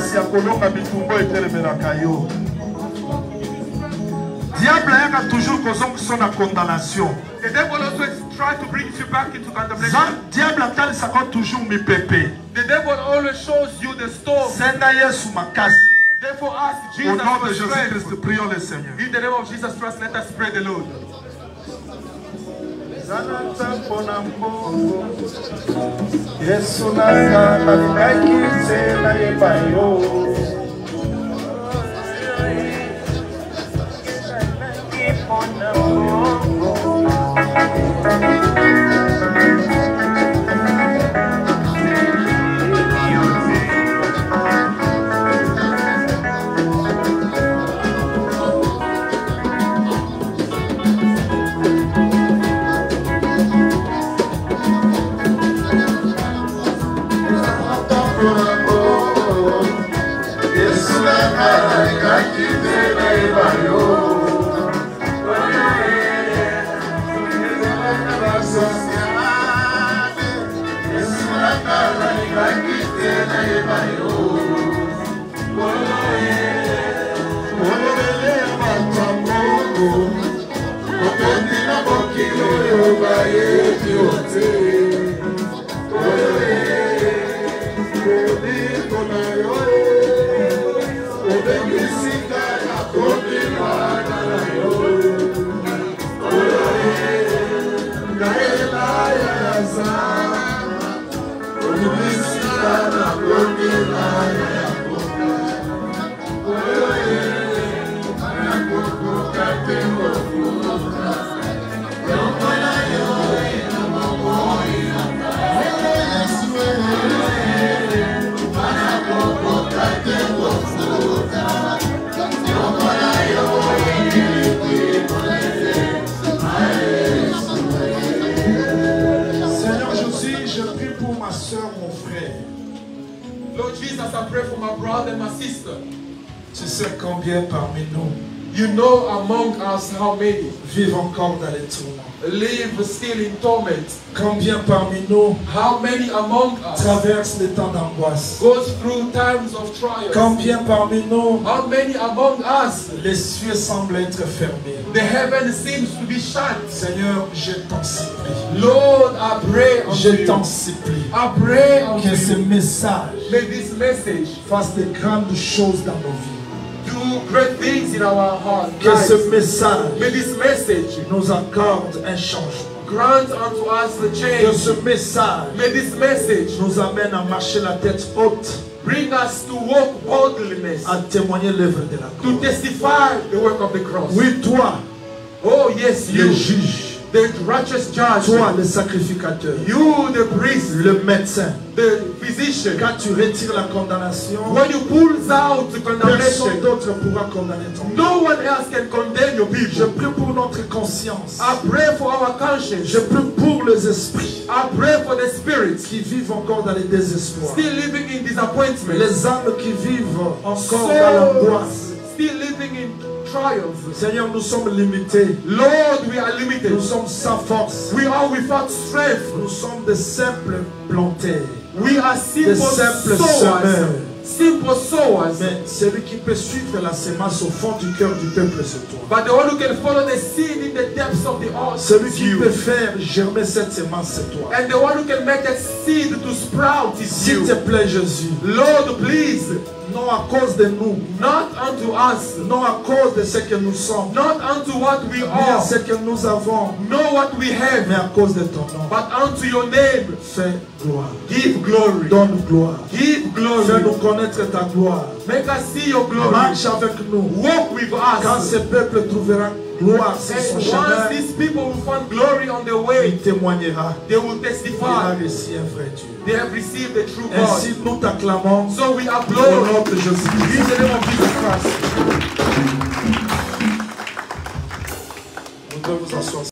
makasi ya kolonga bitumbo etelemelaka yo. Diable a toujours causé la condamnation. The devil also tries to bring you back into condemnation. Diable attend ça toujours mi pépé. The devil always shows you the storm. Senda Yesu makasi. Therefore ask Au Jesus nom de for Jésus-Christ, strength. prions le Seigneur. In the name of Jesus Christ, let us pray the Lord. Yesu nasana nikakise na yebayo. Lord Jesus, I pray for my brother and my sister. Tu sais combien parmi nous You know among us how many vivent encore dans les tourments. live still in torment. Combien parmi nous How many among us traversent les temps d'angoisse. goes through times of trials. Combien parmi nous How many among us les cieux semblent être fermés. the heaven seems to be shut. Seigneur, je t'en supplie. Lord, I pray unto Je you. t'en supplie. I pray unto Que ce you. message May this message fasse de grandes choses dans nos vies. do great things in our heart. Que ce lives. message May this message nous accorde un changement. grant unto us the Que change. ce message May this message nous amène à marcher la tête haute, bring us to walk boldness, à témoigner l'œuvre de la to croix. testify the work of the cross. Oui, toi, Oh yes, le you, juge, the righteous judge, toi, le sacrificateur, you, the priest, le médecin. the physician. Quand tu retires la condamnation, When you pulls out the personne condemnation, d'autre pourra condamner ton cœur. no one else can condemn your Je people. prie pour notre conscience. I pray for our conscience. Je prie pour les esprits I pray for the spirits qui vivent encore dans les désespoirs. still living in disappointment, Les âmes qui vivent encore dans l'angoisse. still living in trials. Seigneur, nous sommes limités. Lord, we are limited. Nous sommes sans force. We are without strength. Nous sommes des simples plantés. We are simple Des simples sowers. semeurs. Simple sowers. Mais celui qui peut suivre la sémence au fond du cœur du peuple, c'est toi. But the one who can follow the seed in the depths of the earth Celui is qui you. peut faire germer cette sémence, c'est toi. And the one who can make that seed to sprout is S'il te you. plaît, Jésus, Lord, please, non à cause de nous, not unto us, non à cause de ce que nous sommes, not unto what we ni à are, ce que nous avons, know what we have, mais à cause de ton nom. but unto your name. Fais gloire. Give glory. Donne gloire. Give glory. Fais-nous connaître ta gloire. Make us see your glory. Marche avec nous. Walk with Quand us. ce peuple trouvera gloire sur son And chemin, once these people will find glory on their way, il témoignera. they will Il a testify reçu un vrai Dieu. they have received the true God. Ainsi, nous t'acclamons So we au applaud nom de in Jésus-Christ. the name of Jesus Christ. Vous devez vous asseoir.